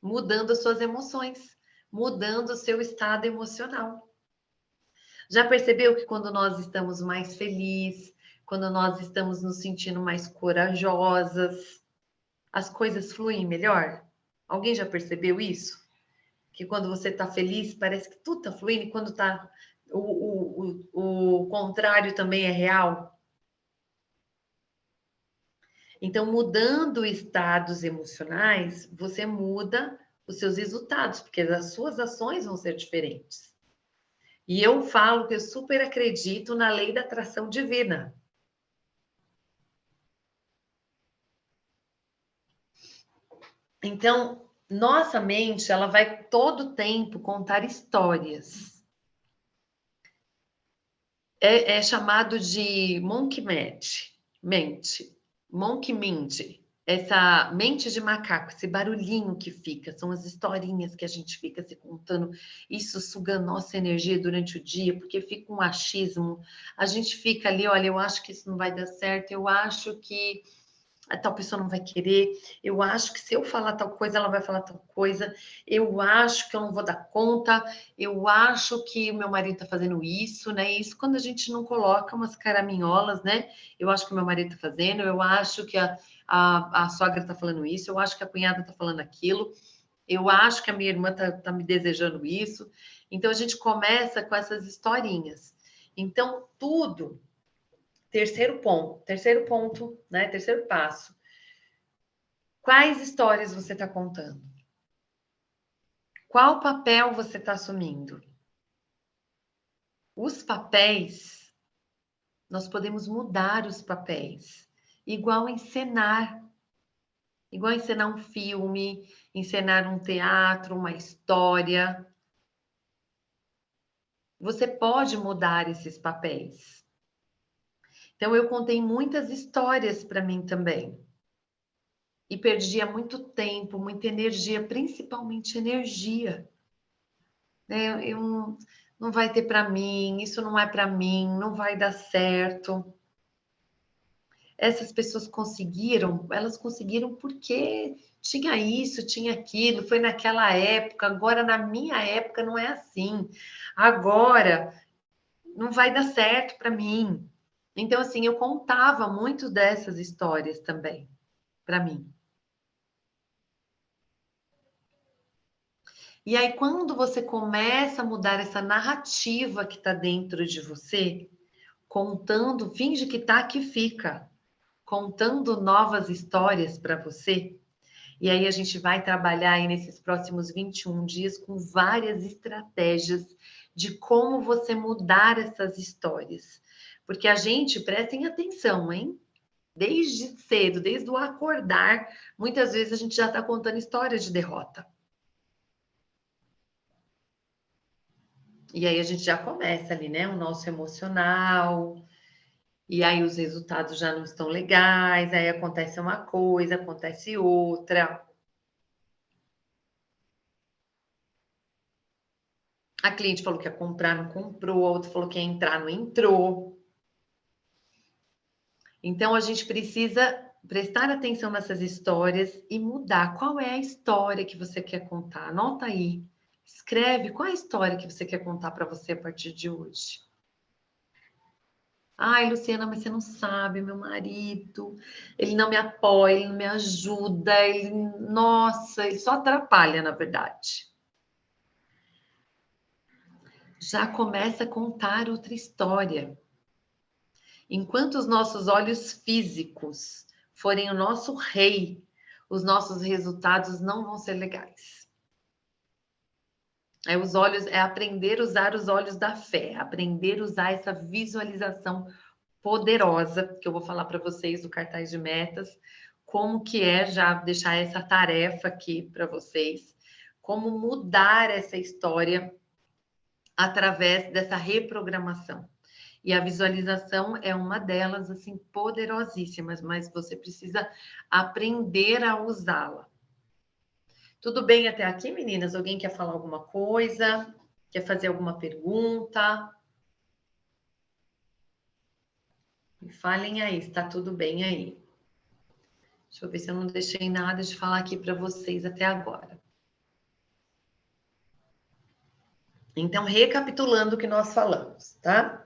mudando as suas emoções, mudando o seu estado emocional. Já percebeu que quando nós estamos mais felizes, quando nós estamos nos sentindo mais corajosas, as coisas fluem melhor? Alguém já percebeu isso? Que quando você está feliz, parece que tudo está fluindo, e quando tá o contrário também é real. Então, mudando estados emocionais, você muda os seus resultados, porque as suas ações vão ser diferentes. E eu falo que eu super acredito na lei da atração divina. Então, nossa mente, ela vai todo tempo contar histórias. É chamado de monkey mente. Monkey Mind, essa mente de macaco, esse barulhinho que fica, são as historinhas que a gente fica se contando, isso suga nossa energia durante o dia, porque fica um achismo, a gente fica ali, olha, eu acho que isso não vai dar certo, eu acho que a tal pessoa não vai querer, eu acho que se eu falar tal coisa, ela vai falar tal coisa, eu acho que eu não vou dar conta, eu acho que o meu marido tá fazendo isso, né? Isso quando a gente não coloca umas caraminholas, né? Eu acho que o meu marido tá fazendo, eu acho que a sogra tá falando isso, eu acho que a cunhada tá falando aquilo, eu acho que a minha irmã tá me desejando isso. Então a gente começa com essas historinhas. Então, tudo. Terceiro ponto, né? Terceiro passo. Quais histórias você está contando? Qual papel você está assumindo? Os papéis, nós podemos mudar os papéis, igual encenar um filme, encenar um teatro, uma história. Você pode mudar esses papéis. Então, eu contei muitas histórias para mim também. E perdia muito tempo, muita energia, principalmente energia. Eu não vai ter para mim, isso não é para mim, não vai dar certo. Essas pessoas conseguiram, elas conseguiram porque tinha isso, tinha aquilo, foi naquela época, agora na minha época não é assim. Agora não vai dar certo para mim. Então, assim, eu contava muito dessas histórias também para mim. E aí, quando você começa a mudar essa narrativa que está dentro de você, contando, finge que tá, que fica, contando novas histórias para você. E aí a gente vai trabalhar aí nesses próximos 21 dias com várias estratégias de como você mudar essas histórias. Porque a gente, prestem atenção, hein? Desde cedo, desde o acordar, muitas vezes a gente já está contando histórias de derrota. E aí a gente já começa ali, né? O nosso emocional, e aí os resultados já não estão legais, aí acontece uma coisa, acontece outra. A cliente falou que ia comprar, não comprou, a outra falou que ia entrar, não entrou. Então a gente precisa prestar atenção nessas histórias e mudar. Qual é a história que você quer contar? Anota aí. Escreve qual é a história que você quer contar para você a partir de hoje. Ai, Luciana, mas você não sabe, meu marido, ele não me apoia, ele não me ajuda, nossa, ele só atrapalha, na verdade. Já começa a contar outra história. Enquanto os nossos olhos físicos forem o nosso rei, os nossos resultados não vão ser legais. É aprender a usar os olhos da fé, aprender a usar essa visualização poderosa, que eu vou falar para vocês do cartaz de metas, como que é já deixar essa tarefa aqui para vocês, como mudar essa história através dessa reprogramação. E a visualização é uma delas, assim, poderosíssimas, mas você precisa aprender a usá-la. Tudo bem até aqui, meninas? Alguém quer falar alguma coisa? Quer fazer alguma pergunta? Me falem aí, está tudo bem aí. Deixa eu ver se eu não deixei nada de falar aqui para vocês até agora. Então, recapitulando o que nós falamos, tá?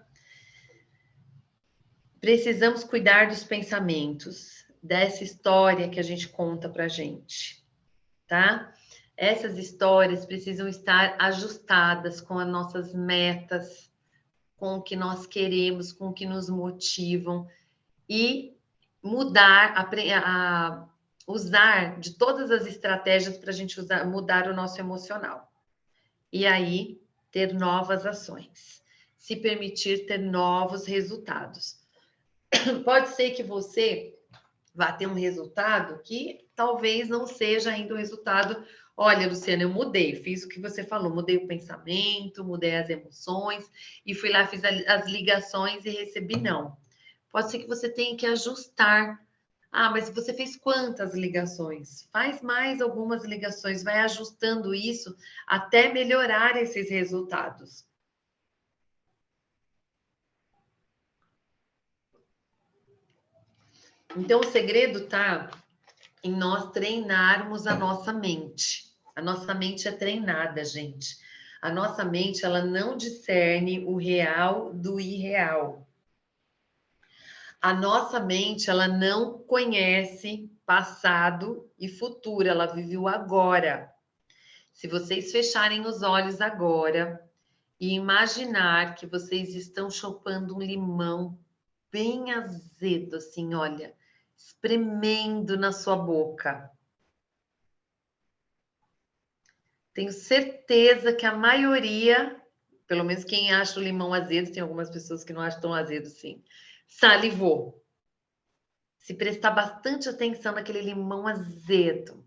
Precisamos cuidar dos pensamentos, dessa história que a gente conta pra gente, tá? Essas histórias precisam estar ajustadas com as nossas metas, com o que nós queremos, com o que nos motivam e mudar, a usar de todas as estratégias para a gente mudar o nosso emocional. E aí, ter novas ações. Se permitir ter novos resultados. Pode ser que você vá ter um resultado que talvez não seja ainda o resultado. Olha, Luciana, eu mudei, fiz o que você falou, mudei o pensamento, mudei as emoções e fui lá, fiz as ligações e recebi não. Pode ser que você tenha que ajustar Ah, mas você fez quantas ligações? Faz mais algumas ligações, vai ajustando isso até melhorar esses resultados. Então, o segredo tá em nós treinarmos a nossa mente. A nossa mente é treinada, gente. A nossa mente, ela não discerne o real do irreal. A nossa mente, ela não conhece passado e futuro, ela vive o agora. Se vocês fecharem os olhos agora e imaginar que vocês estão chupando um limão bem azedo, assim, olha, espremendo na sua boca. Tenho certeza que a maioria, pelo menos quem acha o limão azedo, tem algumas pessoas que não acham tão azedo assim, salivou. Se prestar bastante atenção naquele limão azedo.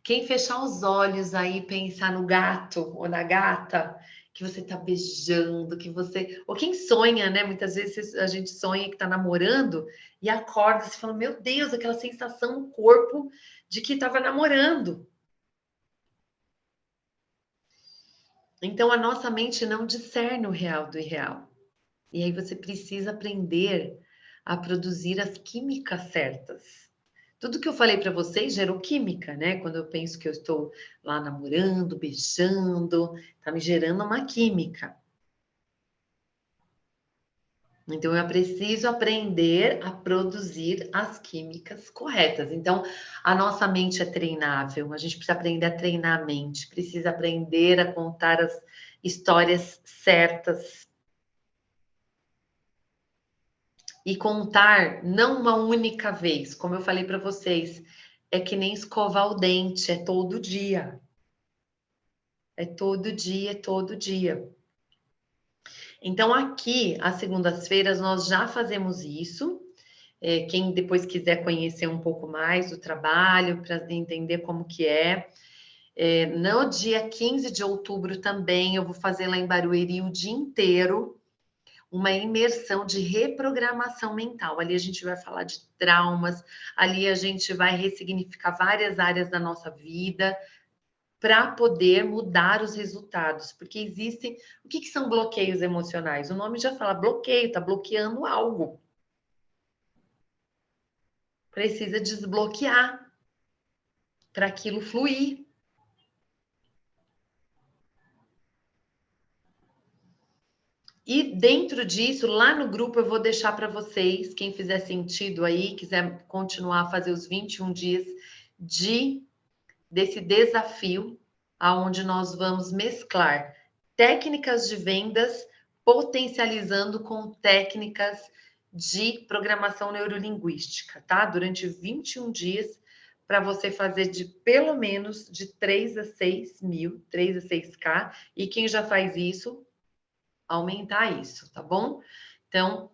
Quem fechar os olhos aí e pensar no gato ou na gata que você tá beijando, que você... Ou quem sonha, né? Muitas vezes a gente sonha que tá namorando e acorda e fala, meu Deus, aquela sensação no corpo de que tava namorando. Então, a nossa mente não discerne o real do irreal. E aí você precisa aprender a produzir as químicas certas. Tudo que eu falei para vocês gerou química, né? Quando eu penso que eu estou lá namorando, beijando, tá me gerando uma química. Então, eu preciso aprender a produzir as químicas corretas. Então, a nossa mente é treinável, a gente precisa aprender a treinar a mente, precisa aprender a contar as histórias certas. E contar não uma única vez, como eu falei para vocês, é que nem escovar o dente, é todo dia. É todo dia, é todo dia. Então, aqui, às segundas-feiras, nós já fazemos isso. Quem depois quiser conhecer um pouco mais do trabalho, para entender como que é. No dia 15 de outubro também, eu vou fazer lá em Barueri o dia inteiro uma imersão de reprogramação mental. Ali a gente vai falar de traumas, ali a gente vai ressignificar várias áreas da nossa vida para poder mudar os resultados, porque existem... O que são bloqueios emocionais? O nome já fala bloqueio, está bloqueando algo. Precisa desbloquear para aquilo fluir. E dentro disso, lá no grupo, eu vou deixar para vocês, quem fizer sentido aí, quiser continuar a fazer os 21 dias desse desafio, aonde nós vamos mesclar técnicas de vendas, potencializando com técnicas de programação neurolinguística, tá? Durante 21 dias, para você fazer de pelo menos de 3 a 6 mil, 3 a 6K, e quem já faz isso, aumentar isso, tá bom? Então,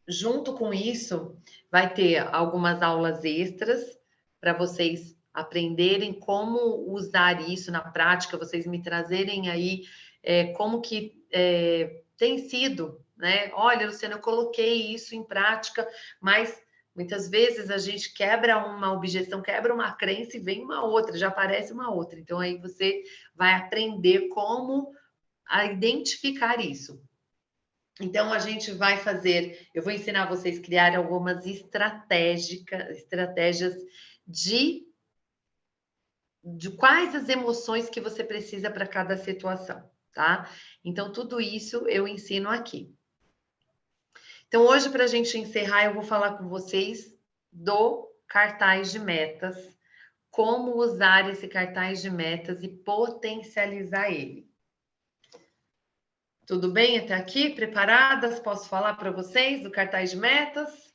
junto com isso, vai ter algumas aulas extras para vocês aprenderem como usar isso na prática, vocês me trazerem aí como que tem sido, né? Olha, Luciana, eu coloquei isso em prática, mas muitas vezes a gente quebra uma objeção, quebra uma crença e vem uma outra, já aparece uma outra. Então, aí você vai aprender como a identificar isso. Então, a gente vai fazer, eu vou ensinar vocês a criar algumas estratégias de quais as emoções que você precisa para cada situação, tá? Então, tudo isso eu ensino aqui. Então, hoje, para a gente encerrar, eu vou falar com vocês do cartaz de metas, como usar esse cartaz de metas e potencializar ele. Tudo bem até aqui? Preparadas? Posso falar para vocês do cartaz de metas?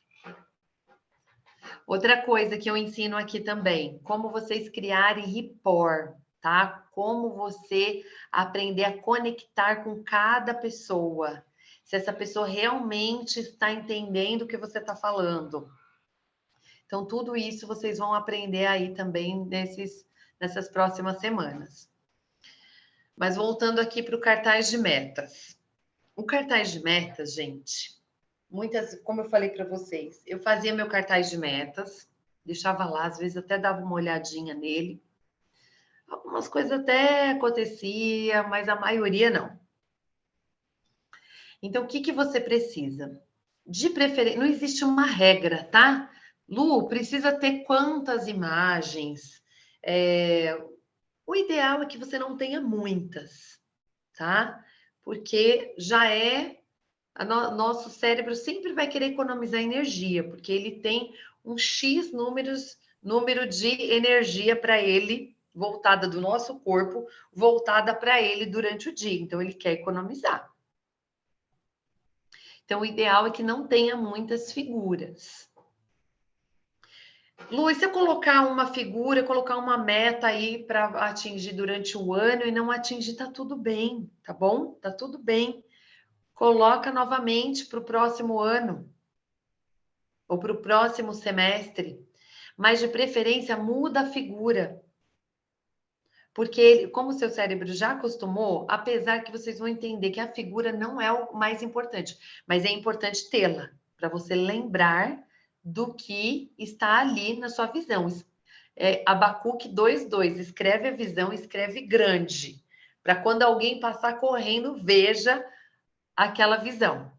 Outra coisa que eu ensino aqui também, como vocês criarem rapport, tá? Como você aprender a conectar com cada pessoa. Se essa pessoa realmente está entendendo o que você está falando. Então, tudo isso vocês vão aprender aí também nessas próximas semanas. Mas voltando aqui para o cartaz de metas. O cartaz de metas, gente, como eu falei para vocês, eu fazia meu cartaz de metas, deixava lá, às vezes até dava uma olhadinha nele. Algumas coisas até acontecia, mas a maioria não. Então, o que que você precisa? De preferência, não existe uma regra, tá? Lu, precisa ter quantas imagens? O ideal é que você não tenha muitas, tá? Porque já nosso cérebro sempre vai querer economizar energia, porque ele tem um X número de energia para ele, voltada do nosso corpo, voltada para ele durante o dia. Então, ele quer economizar. Então, o ideal é que não tenha muitas figuras. Lu, e se eu colocar uma figura, colocar uma meta aí para atingir durante o ano e não atingir, tá tudo bem, tá bom? Tá tudo bem. Coloca novamente para o próximo ano ou para o próximo semestre, mas de preferência muda a figura. Porque, como o seu cérebro já acostumou, apesar que vocês vão entender que a figura não é o mais importante, mas é importante tê-la, para você lembrar do que está ali na sua visão. Abacuque 2:2, escreve a visão, escreve grande, para quando alguém passar correndo, veja aquela visão.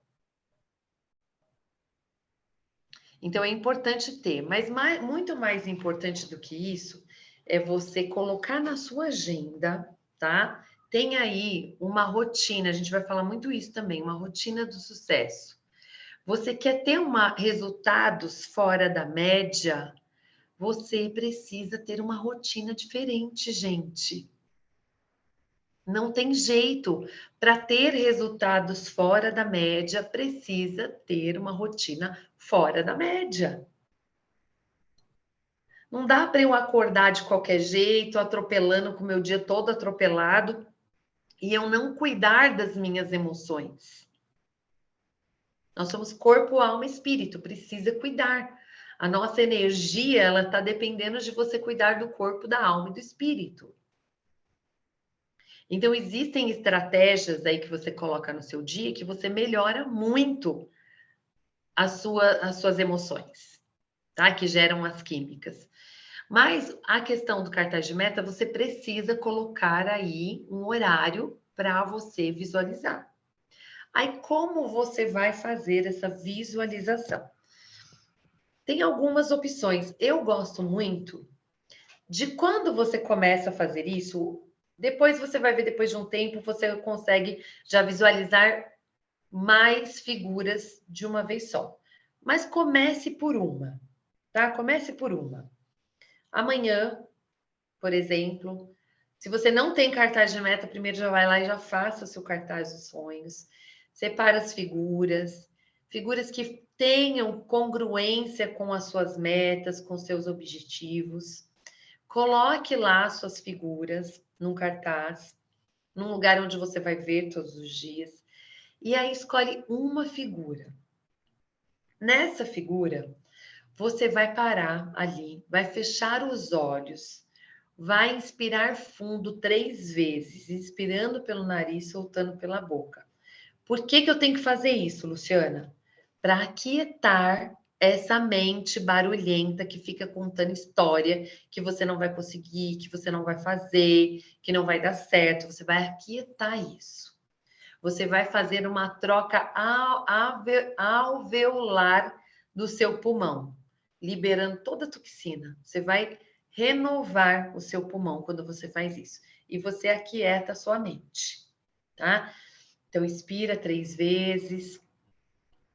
Então, é importante ter, mas muito mais importante do que isso é você colocar na sua agenda, tá? Tem aí uma rotina, a gente vai falar muito isso também, uma rotina do sucesso. Você quer ter resultados fora da média? Você precisa ter uma rotina diferente, gente. Não tem jeito. Para ter resultados fora da média, precisa ter uma rotina fora da média. Não dá para eu acordar de qualquer jeito, atropelando com o meu dia todo atropelado, e eu não cuidar das minhas emoções. Nós somos corpo, alma e espírito, precisa cuidar. A nossa energia, ela está dependendo de você cuidar do corpo, da alma e do espírito. Então, existem estratégias aí que você coloca no seu dia que você melhora muito as suas emoções, tá? Que geram as químicas. Mas a questão do cartaz de meta, você precisa colocar aí um horário para você visualizar. Aí, como você vai fazer essa visualização? Tem algumas opções. Eu gosto muito de quando você começa a fazer isso, depois você vai ver, depois de um tempo, você consegue já visualizar mais figuras de uma vez só. Mas comece por uma, tá? Comece por uma. Amanhã, por exemplo, se você não tem cartaz de meta, primeiro já vai lá e já faça o seu cartaz dos sonhos. Separa as figuras que tenham congruência com as suas metas, com seus objetivos. Coloque lá suas figuras num cartaz, num lugar onde você vai ver todos os dias. E aí escolhe uma figura. Nessa figura, você vai parar ali, vai fechar os olhos, vai inspirar fundo 3 vezes, inspirando pelo nariz, soltando pela boca. Por que que eu tenho que fazer isso, Luciana? Para aquietar essa mente barulhenta que fica contando história que você não vai conseguir, que você não vai fazer, que não vai dar certo. Você vai aquietar isso. Você vai fazer uma troca alveolar do seu pulmão, liberando toda a toxina. Você vai renovar o seu pulmão quando você faz isso. E você aquieta a sua mente, tá? Então, inspira 3 vezes.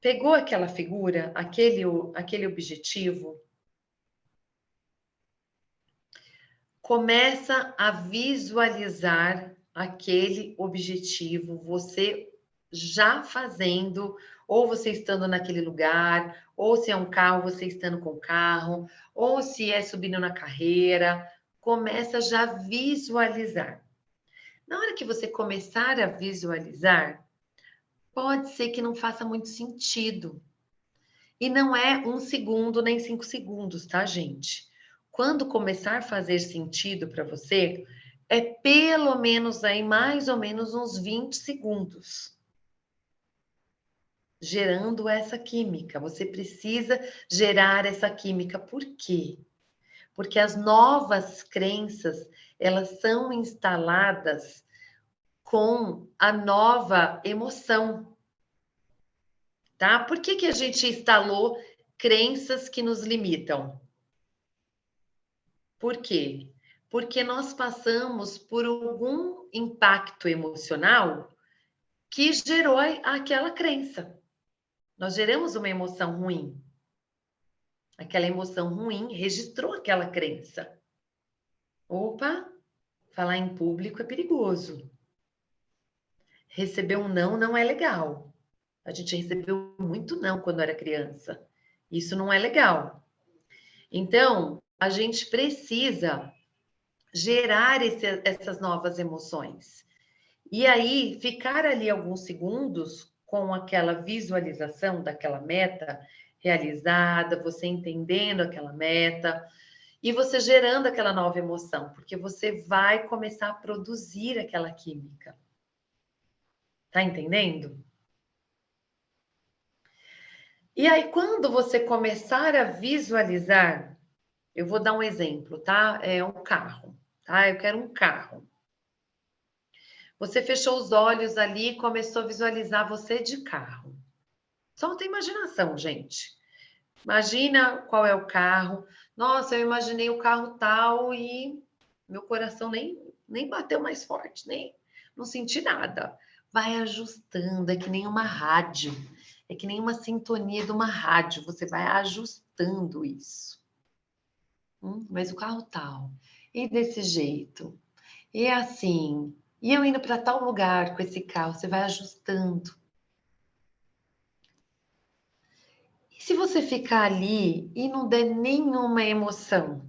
Pegou aquela figura, aquele objetivo, começa a visualizar aquele objetivo, você já fazendo, ou você estando naquele lugar, ou se é um carro, você estando com o carro, ou se é subindo na carreira, começa já a visualizar. Na hora que você começar a visualizar, pode ser que não faça muito sentido. E não é 1 segundo nem 5 segundos, tá, gente? Quando começar a fazer sentido para você, é pelo menos aí mais ou menos uns 20 segundos. gerando essa química. Você precisa gerar essa química. Por quê? Porque as novas crenças, elas são instaladas com a nova emoção, tá? Por que a gente instalou crenças que nos limitam? Por quê? Porque nós passamos por algum impacto emocional que gerou aquela crença. Nós geramos uma emoção ruim. Aquela emoção ruim registrou aquela crença. Opa, falar em público é perigoso. Receber um não não é legal. A gente recebeu muito não quando era criança. Isso não é legal. Então, a gente precisa gerar essas novas emoções. E aí, ficar ali alguns segundos com aquela visualização daquela meta realizada, você entendendo aquela meta e você gerando aquela nova emoção, porque você vai começar a produzir aquela química. Tá entendendo? E aí, quando você começar a visualizar, eu vou dar um exemplo, tá? É um carro, tá? Eu quero um carro. Você fechou os olhos ali e começou a visualizar você de carro. Solta a imaginação, gente. Imagina qual é o carro. Nossa, eu imaginei o carro tal e meu coração nem bateu mais forte, nem não senti nada. Vai ajustando, é que nem uma rádio. É que nem uma sintonia de uma rádio. Você vai ajustando isso. Mas o carro tal. E desse jeito. E assim. E eu indo para tal lugar com esse carro. Você vai ajustando. E se você ficar ali e não der nenhuma emoção,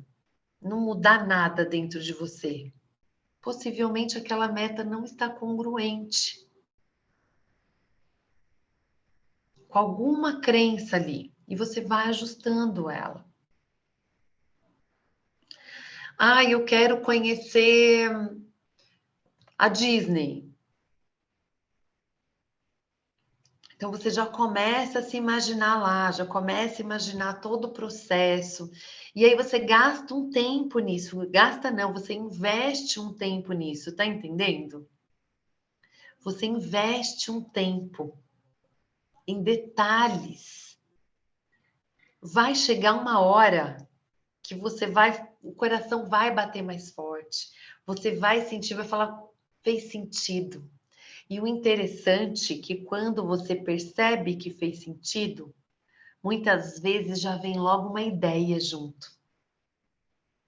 não mudar nada dentro de você, possivelmente aquela meta não está congruente com alguma crença ali. E você vai ajustando ela. Ah, eu quero conhecer a Disney. Então você já começa a se imaginar lá, já começa a imaginar todo o processo. E aí você gasta um tempo nisso. Gasta não, você investe um tempo nisso, tá entendendo? Você investe um tempo em detalhes. Vai chegar uma hora que o coração vai bater mais forte. Você vai sentir, vai falar, fez sentido. E o interessante é que quando você percebe que fez sentido, muitas vezes já vem logo uma ideia junto.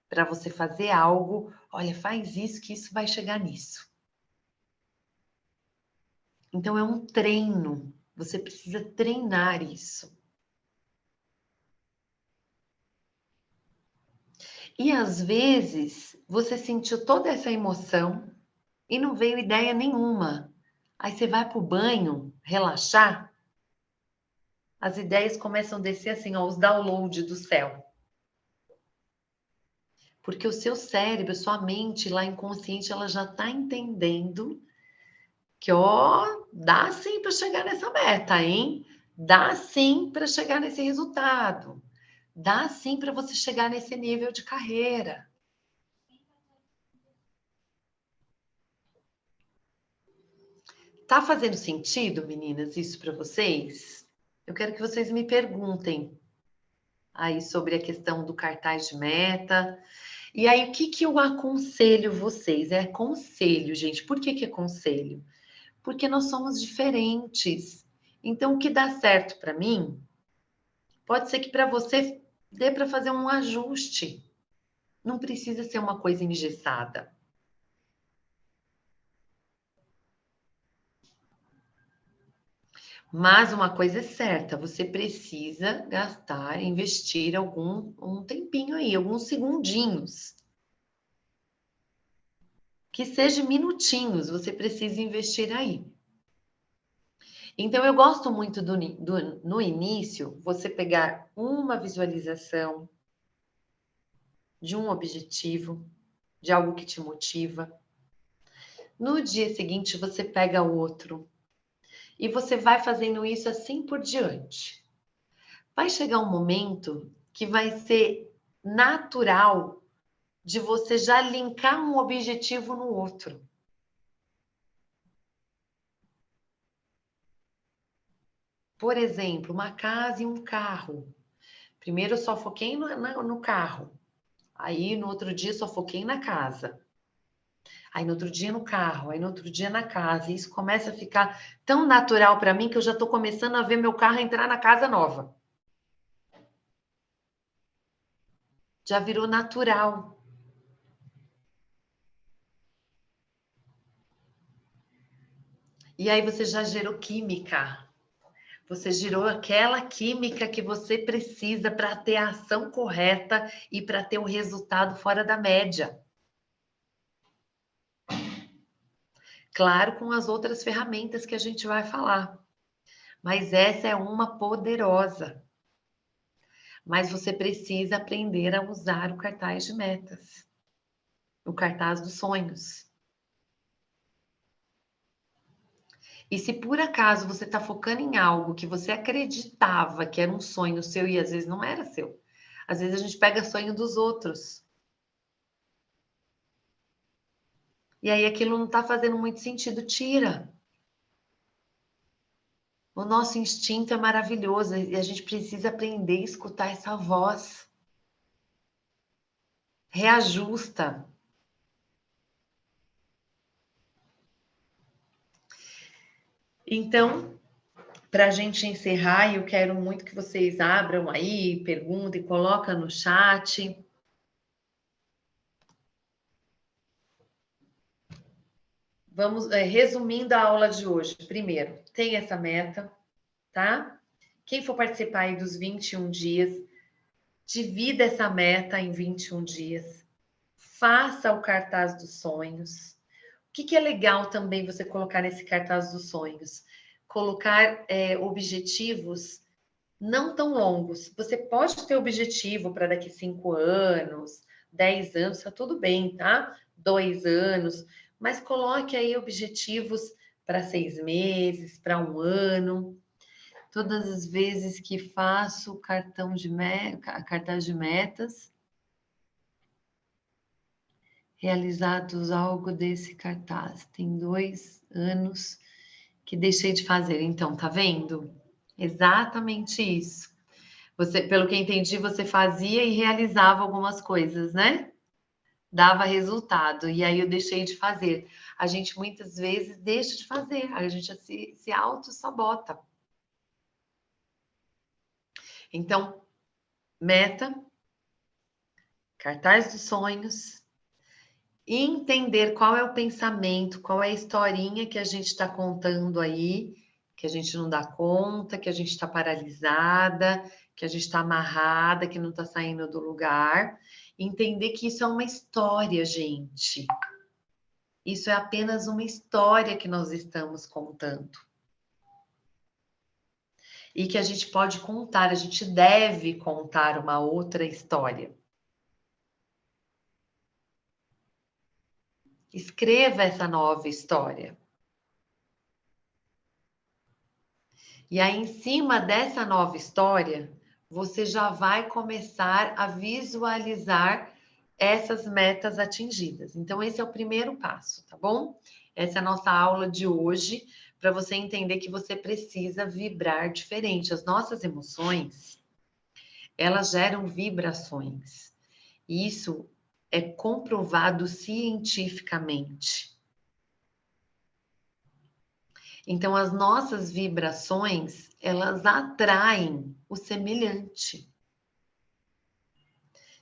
Para você fazer algo, olha, faz isso que isso vai chegar nisso. Então é um treino, você precisa treinar isso. E às vezes você sentiu toda essa emoção e não veio ideia nenhuma. Aí você vai para o banho, relaxar, as ideias começam a descer assim, ó, os downloads do céu. Porque o seu cérebro, sua mente lá inconsciente, ela já está entendendo que, ó, dá sim para chegar nessa meta, hein? Dá sim para chegar nesse resultado. Dá sim para você chegar nesse nível de carreira. Tá fazendo sentido, meninas, isso para vocês? Eu quero que vocês me perguntem aí sobre a questão do cartaz de meta. E aí, o que eu aconselho vocês? É conselho, gente. Por que é conselho? Porque nós somos diferentes. Então, o que dá certo para mim, pode ser que para você dê para fazer um ajuste. Não precisa ser uma coisa engessada. Mas uma coisa é certa, você precisa gastar, investir um tempinho aí, alguns segundinhos. Que seja minutinhos, você precisa investir aí. Então, eu gosto muito no início, você pegar uma visualização de um objetivo, de algo que te motiva. No dia seguinte, você pega outro. E você vai fazendo isso assim por diante. Vai chegar um momento que vai ser natural de você já linkar um objetivo no outro. Por exemplo, uma casa e um carro. Primeiro eu só foquei no carro. Aí no outro dia só foquei na casa. Aí no outro dia no carro, aí no outro dia na casa. E isso começa a ficar tão natural para mim que eu já estou começando a ver meu carro entrar na casa nova. Já virou natural. E aí você já gerou química. Você gerou aquela química que você precisa para ter a ação correta e para ter o resultado fora da média. Claro, com as outras ferramentas que a gente vai falar. Mas essa é uma poderosa. Mas você precisa aprender a usar o cartaz de metas, o cartaz dos sonhos. E se por acaso você está focando em algo que você acreditava que era um sonho seu e às vezes não era seu, às vezes a gente pega sonho dos outros. E aí aquilo não está fazendo muito sentido, tira. O nosso instinto é maravilhoso e a gente precisa aprender a escutar essa voz. Reajusta. Então, para a gente encerrar, eu quero muito que vocês abram aí, perguntem, colocam no chat. Vamos, resumindo a aula de hoje. Primeiro, tem essa meta, tá? Quem for participar aí dos 21 dias, divida essa meta em 21 dias. Faça o cartaz dos sonhos. O que é legal também você colocar nesse cartaz dos sonhos? Colocar objetivos não tão longos. Você pode ter objetivo para daqui 5 anos, 10 anos, tá tudo bem, tá? 2 anos, mas coloque aí objetivos para 6 meses, para 1 ano. Todas as vezes que faço cartaz de metas, realizados algo desse cartaz. Tem 2 anos que deixei de fazer. Então, tá vendo? Exatamente isso. Você, pelo que entendi, você fazia e realizava algumas coisas, né? Dava resultado. E aí eu deixei de fazer. A gente muitas vezes deixa de fazer, a gente se auto-sabota. Então, meta, cartaz dos sonhos, entender qual é o pensamento, qual é a historinha que a gente está contando aí, que a gente não dá conta, que a gente está paralisada, que a gente está amarrada, que não está saindo do lugar. Entender que isso é uma história, gente. Isso é apenas uma história que nós estamos contando. E que a gente pode contar, a gente deve contar uma outra história. Escreva essa nova história. E aí, em cima dessa nova história, você já vai começar a visualizar essas metas atingidas. Então, esse é o primeiro passo, tá bom? Essa é a nossa aula de hoje, para você entender que você precisa vibrar diferente. As nossas emoções, elas geram vibrações. Isso é comprovado cientificamente. Então, as nossas vibrações, elas atraem o semelhante.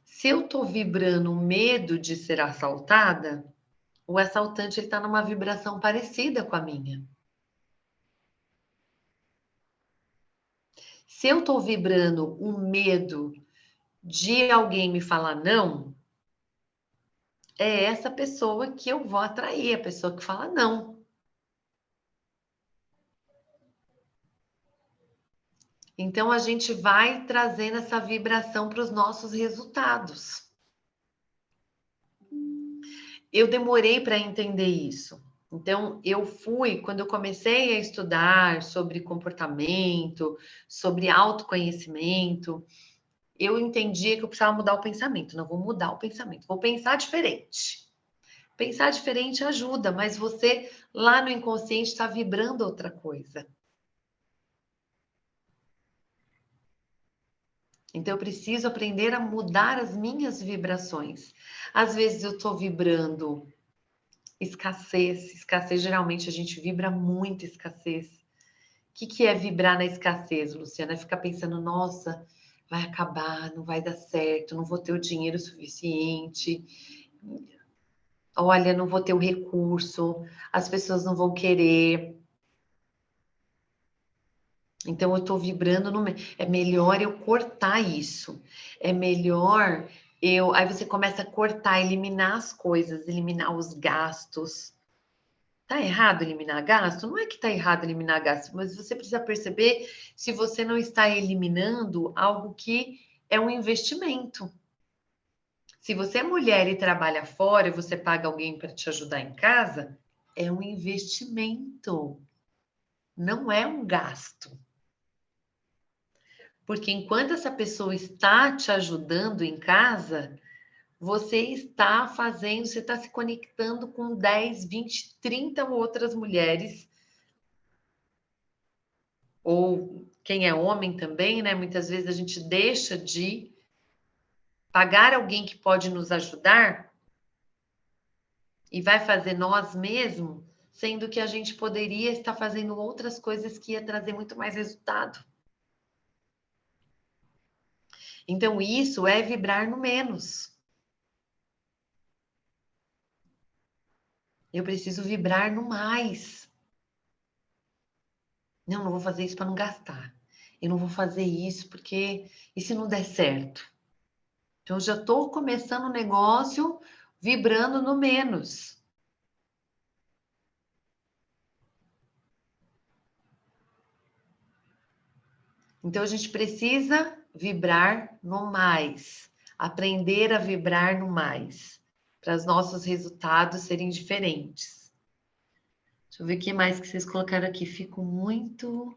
Se eu estou vibrando medo de ser assaltada, o assaltante está numa vibração parecida com a minha. Se eu estou vibrando o medo de alguém me falar não, é essa pessoa que eu vou atrair, a pessoa que fala não. Então, a gente vai trazendo essa vibração para os nossos resultados. Eu demorei para entender isso. Então, quando eu comecei a estudar sobre comportamento, sobre autoconhecimento, eu entendia que eu precisava mudar o pensamento. Não, vou mudar o pensamento, vou pensar diferente. Pensar diferente ajuda, mas você lá no inconsciente está vibrando outra coisa. Então, eu preciso aprender a mudar as minhas vibrações. Às vezes eu estou vibrando escassez. Escassez, geralmente, a gente vibra muito escassez. O que é vibrar na escassez, Luciana? É ficar pensando, nossa, vai acabar, não vai dar certo, não vou ter o dinheiro suficiente. Olha, não vou ter o recurso, as pessoas não vão querer. Então, eu estou vibrando no. É melhor eu cortar isso. É melhor eu. Aí você começa a cortar, eliminar as coisas, eliminar os gastos. Tá errado eliminar gasto? Não é que tá errado eliminar gasto, mas você precisa perceber se você não está eliminando algo que é um investimento. Se você é mulher e trabalha fora e você paga alguém para te ajudar em casa, é um investimento, não é um gasto. Porque enquanto essa pessoa está te ajudando em casa, você está se conectando com 10, 20, 30 outras mulheres, ou quem é homem também, né? Muitas vezes a gente deixa de pagar alguém que pode nos ajudar e vai fazer nós mesmos, sendo que a gente poderia estar fazendo outras coisas que ia trazer muito mais resultado. Então, isso é vibrar no menos. Eu preciso vibrar no mais. Não vou fazer isso para não gastar. Eu não vou fazer isso porque e se não der certo? Então, eu já estou começando o negócio vibrando no menos. Então, a gente precisa vibrar no mais, aprender a vibrar no mais, para os nossos resultados serem diferentes. Deixa eu ver o que mais que vocês colocaram aqui. Fico muito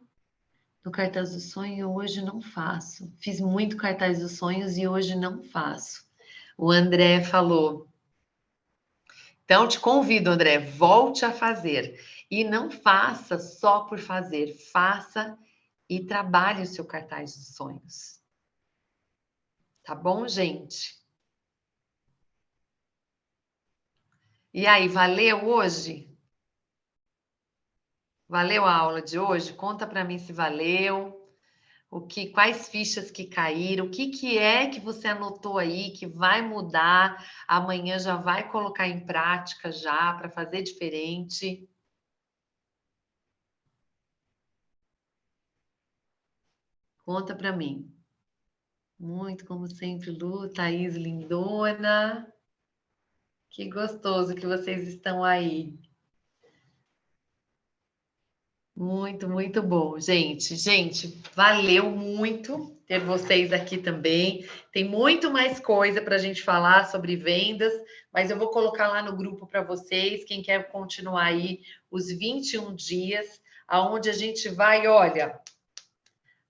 no cartaz dos sonhos, hoje não faço. Fiz muito cartaz dos sonhos e hoje não faço. O André falou. Então, te convido, André, volte a fazer. E não faça só por fazer, faça e trabalhe o seu cartaz dos sonhos. Tá bom, gente? E aí, valeu hoje? Valeu a aula de hoje? Conta para mim se valeu. Quais fichas que caíram? O que é que você anotou aí que vai mudar? Amanhã já vai colocar em prática já para fazer diferente? Conta para mim. Muito, como sempre, Lu, Thaís, lindona. Que gostoso que vocês estão aí. Muito, muito bom, gente. Gente, valeu muito ter vocês aqui também. Tem muito mais coisa para a gente falar sobre vendas, mas eu vou colocar lá no grupo para vocês, quem quer continuar aí os 21 dias, aonde a gente vai, olha,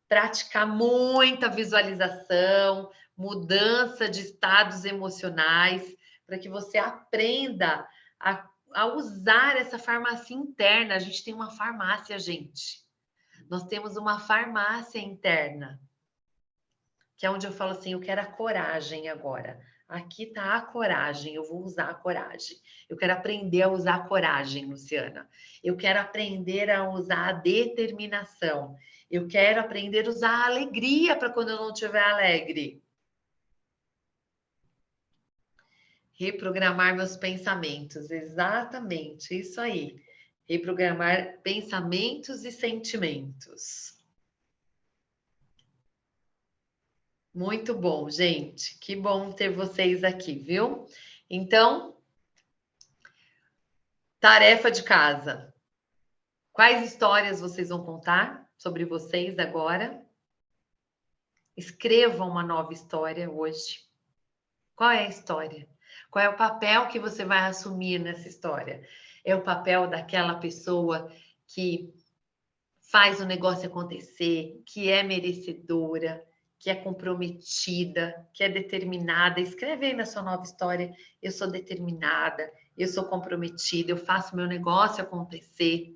praticar muita visualização, mudança de estados emocionais, para que você aprenda a usar essa farmácia interna. A gente tem uma farmácia, gente. Nós temos uma farmácia interna, que é onde eu falo assim, eu quero a coragem agora. Aqui está a coragem, eu vou usar a coragem. Eu quero aprender a usar a coragem, Luciana. Eu quero aprender a usar a determinação. Eu quero aprender a usar a alegria para quando eu não estiver alegre. Reprogramar meus pensamentos, exatamente, isso aí. Reprogramar pensamentos e sentimentos. Muito bom, gente. Que bom ter vocês aqui, viu? Então, tarefa de casa. Quais histórias vocês vão contar sobre vocês agora? Escrevam uma nova história hoje. Qual é a história? Qual é o papel que você vai assumir nessa história? é o papel daquela pessoa que faz o negócio acontecer, que é merecedora, que é comprometida, que é determinada. Escreve aí na sua nova história: eu sou determinada, eu sou comprometida, eu faço meu negócio acontecer.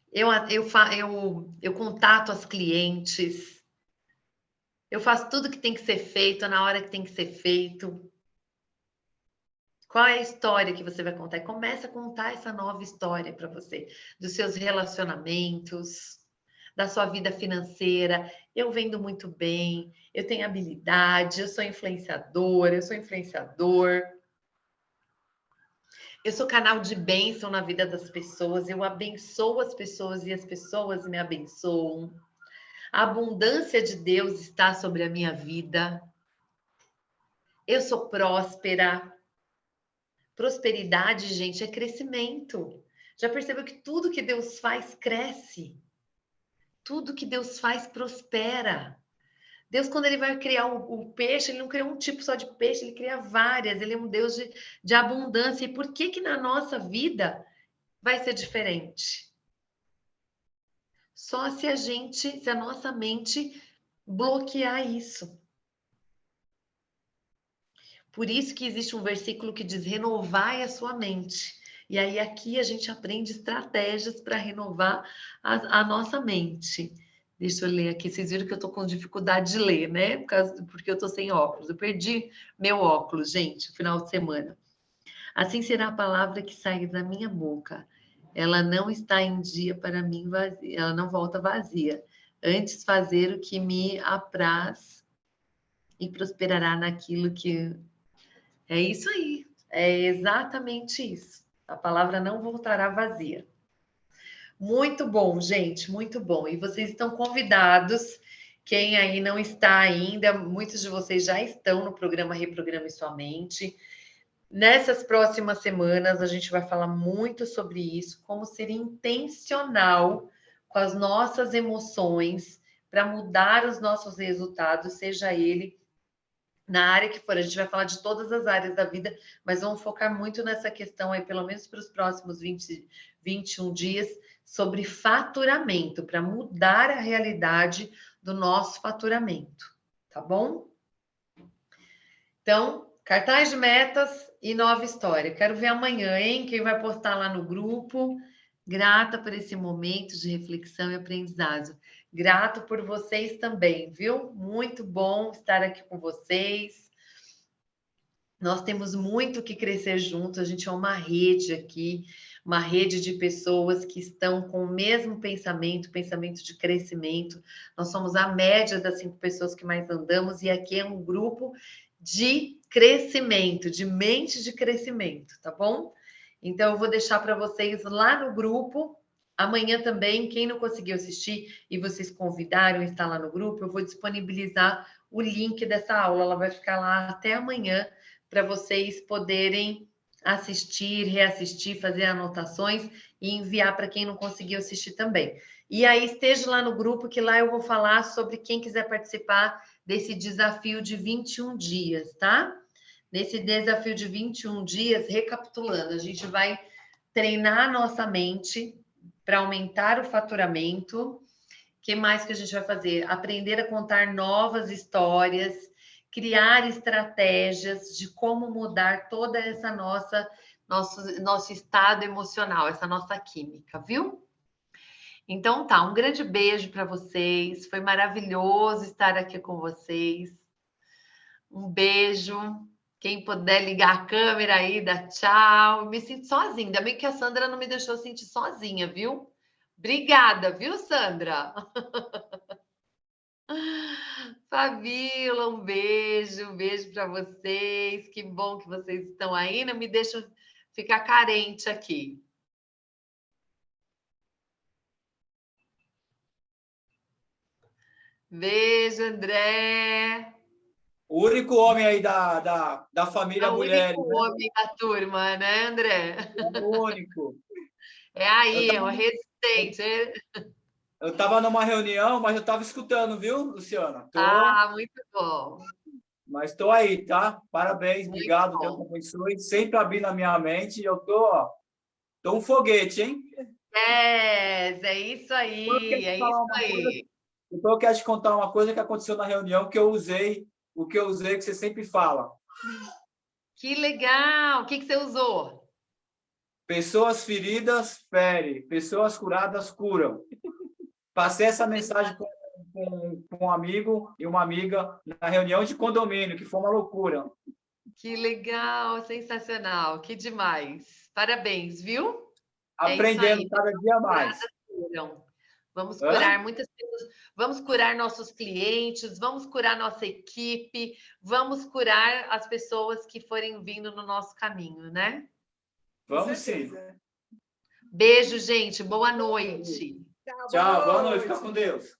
Eu contato as clientes, eu faço tudo que tem que ser feito na hora que tem que ser feito. Qual é a história que você vai contar? E começa a contar essa nova história para você, dos seus relacionamentos, da sua vida financeira. Eu vendo muito bem, eu tenho habilidade, eu sou influenciadora, eu sou influenciador. Eu sou canal de bênção na vida das pessoas, eu abençoo as pessoas e as pessoas me abençoam. A abundância de Deus está sobre a minha vida. Eu sou próspera. Prosperidade, gente, é crescimento. Já percebeu que tudo que Deus faz cresce? Tudo que Deus faz prospera. Deus, quando ele vai criar o peixe, ele não criou um tipo só de peixe, ele cria várias. Ele é um Deus de abundância. E por que que na nossa vida vai ser diferente? Só se a nossa mente bloquear isso. Por isso que existe um versículo que diz: renovai a sua mente. E aí aqui a gente aprende estratégias para renovar a nossa mente. Deixa eu ler aqui. Vocês viram que eu estou com dificuldade de ler, né? Porque eu estou sem óculos. Eu perdi meu óculos, gente, no final de semana. Assim será a palavra que sair da minha boca. Ela não está em dia para mim vazia. Ela não volta vazia. Antes fazer o que me apraz e prosperará naquilo que... É isso aí. É exatamente isso. A palavra não voltará vazia. Muito bom, gente, muito bom. E vocês estão convidados. Quem aí não está ainda, muitos de vocês já estão no programa Reprograme Sua Mente. Nessas próximas semanas, a gente vai falar muito sobre isso, como ser intencional com as nossas emoções para mudar os nossos resultados, seja ele na área que for. A gente vai falar de todas as áreas da vida, mas vamos focar muito nessa questão aí, pelo menos para os próximos 21 dias, sobre faturamento, para mudar a realidade do nosso faturamento, tá bom? Então, cartaz de metas e nova história. Quero ver amanhã, hein? Quem vai postar lá no grupo. Grata por esse momento de reflexão e aprendizado. Grato por vocês também, viu? Muito bom estar aqui com vocês. Nós temos muito que crescer juntos. A gente é uma rede aqui, uma rede de pessoas que estão com o mesmo pensamento, pensamento de crescimento. Nós somos a média das 5 pessoas que mais andamos, e aqui é um grupo de crescimento, de mente de crescimento, tá bom? Então, eu vou deixar para vocês lá no grupo. Amanhã também, quem não conseguiu assistir e vocês convidaram a estar lá no grupo, eu vou disponibilizar o link dessa aula. Ela vai ficar lá até amanhã para vocês poderem assistir, reassistir, fazer anotações e enviar para quem não conseguiu assistir também. E aí, esteja lá no grupo, que lá eu vou falar sobre quem quiser participar desse desafio de 21 dias, tá? Nesse desafio de 21 dias, recapitulando, a gente vai treinar a nossa mente para aumentar o faturamento. O que mais que a gente vai fazer? Aprender a contar novas histórias, criar estratégias de como mudar toda essa nosso estado emocional, essa nossa química, viu? Então tá, um grande beijo para vocês. Foi maravilhoso estar aqui com vocês. Um beijo. Quem puder ligar a câmera aí, dá tchau. Eu me sinto sozinha. Ainda bem que a Sandra não me deixou sentir sozinha, viu? Obrigada, viu, Sandra? Fabíola, um beijo para vocês. Que bom que vocês estão aí. Não me deixam ficar carente aqui. Beijo, André. O único homem aí da família É o Mulheres, único né? homem da turma, né, André? É o único. É aí, é o resistente. Eu estava numa reunião, mas eu estava escutando, viu, Luciana? Ah, muito bom. Mas estou aí, tá? Parabéns, Muito obrigado, bom. Deus abençoe. Sempre abrindo a minha mente. Eu tô um foguete, hein? É isso aí, é isso aí. Então, eu quero te contar uma coisa que aconteceu na reunião que eu usei, que você sempre fala. Que legal! O que você usou? Pessoas feridas ferem, pessoas curadas curam. Passei essa mensagem com um amigo e uma amiga na reunião de condomínio, que foi uma loucura. Que legal, sensacional, que demais. Parabéns, viu? Aprendendo É isso aí. cada dia mais. Curam. Vamos Hã? curar muitas pessoas, vamos curar nossos clientes, vamos curar nossa equipe, vamos curar as pessoas que forem vindo no nosso caminho, né? Vamos sim. Beijo, gente. Boa noite. Tchau, boa noite. Fica com Deus.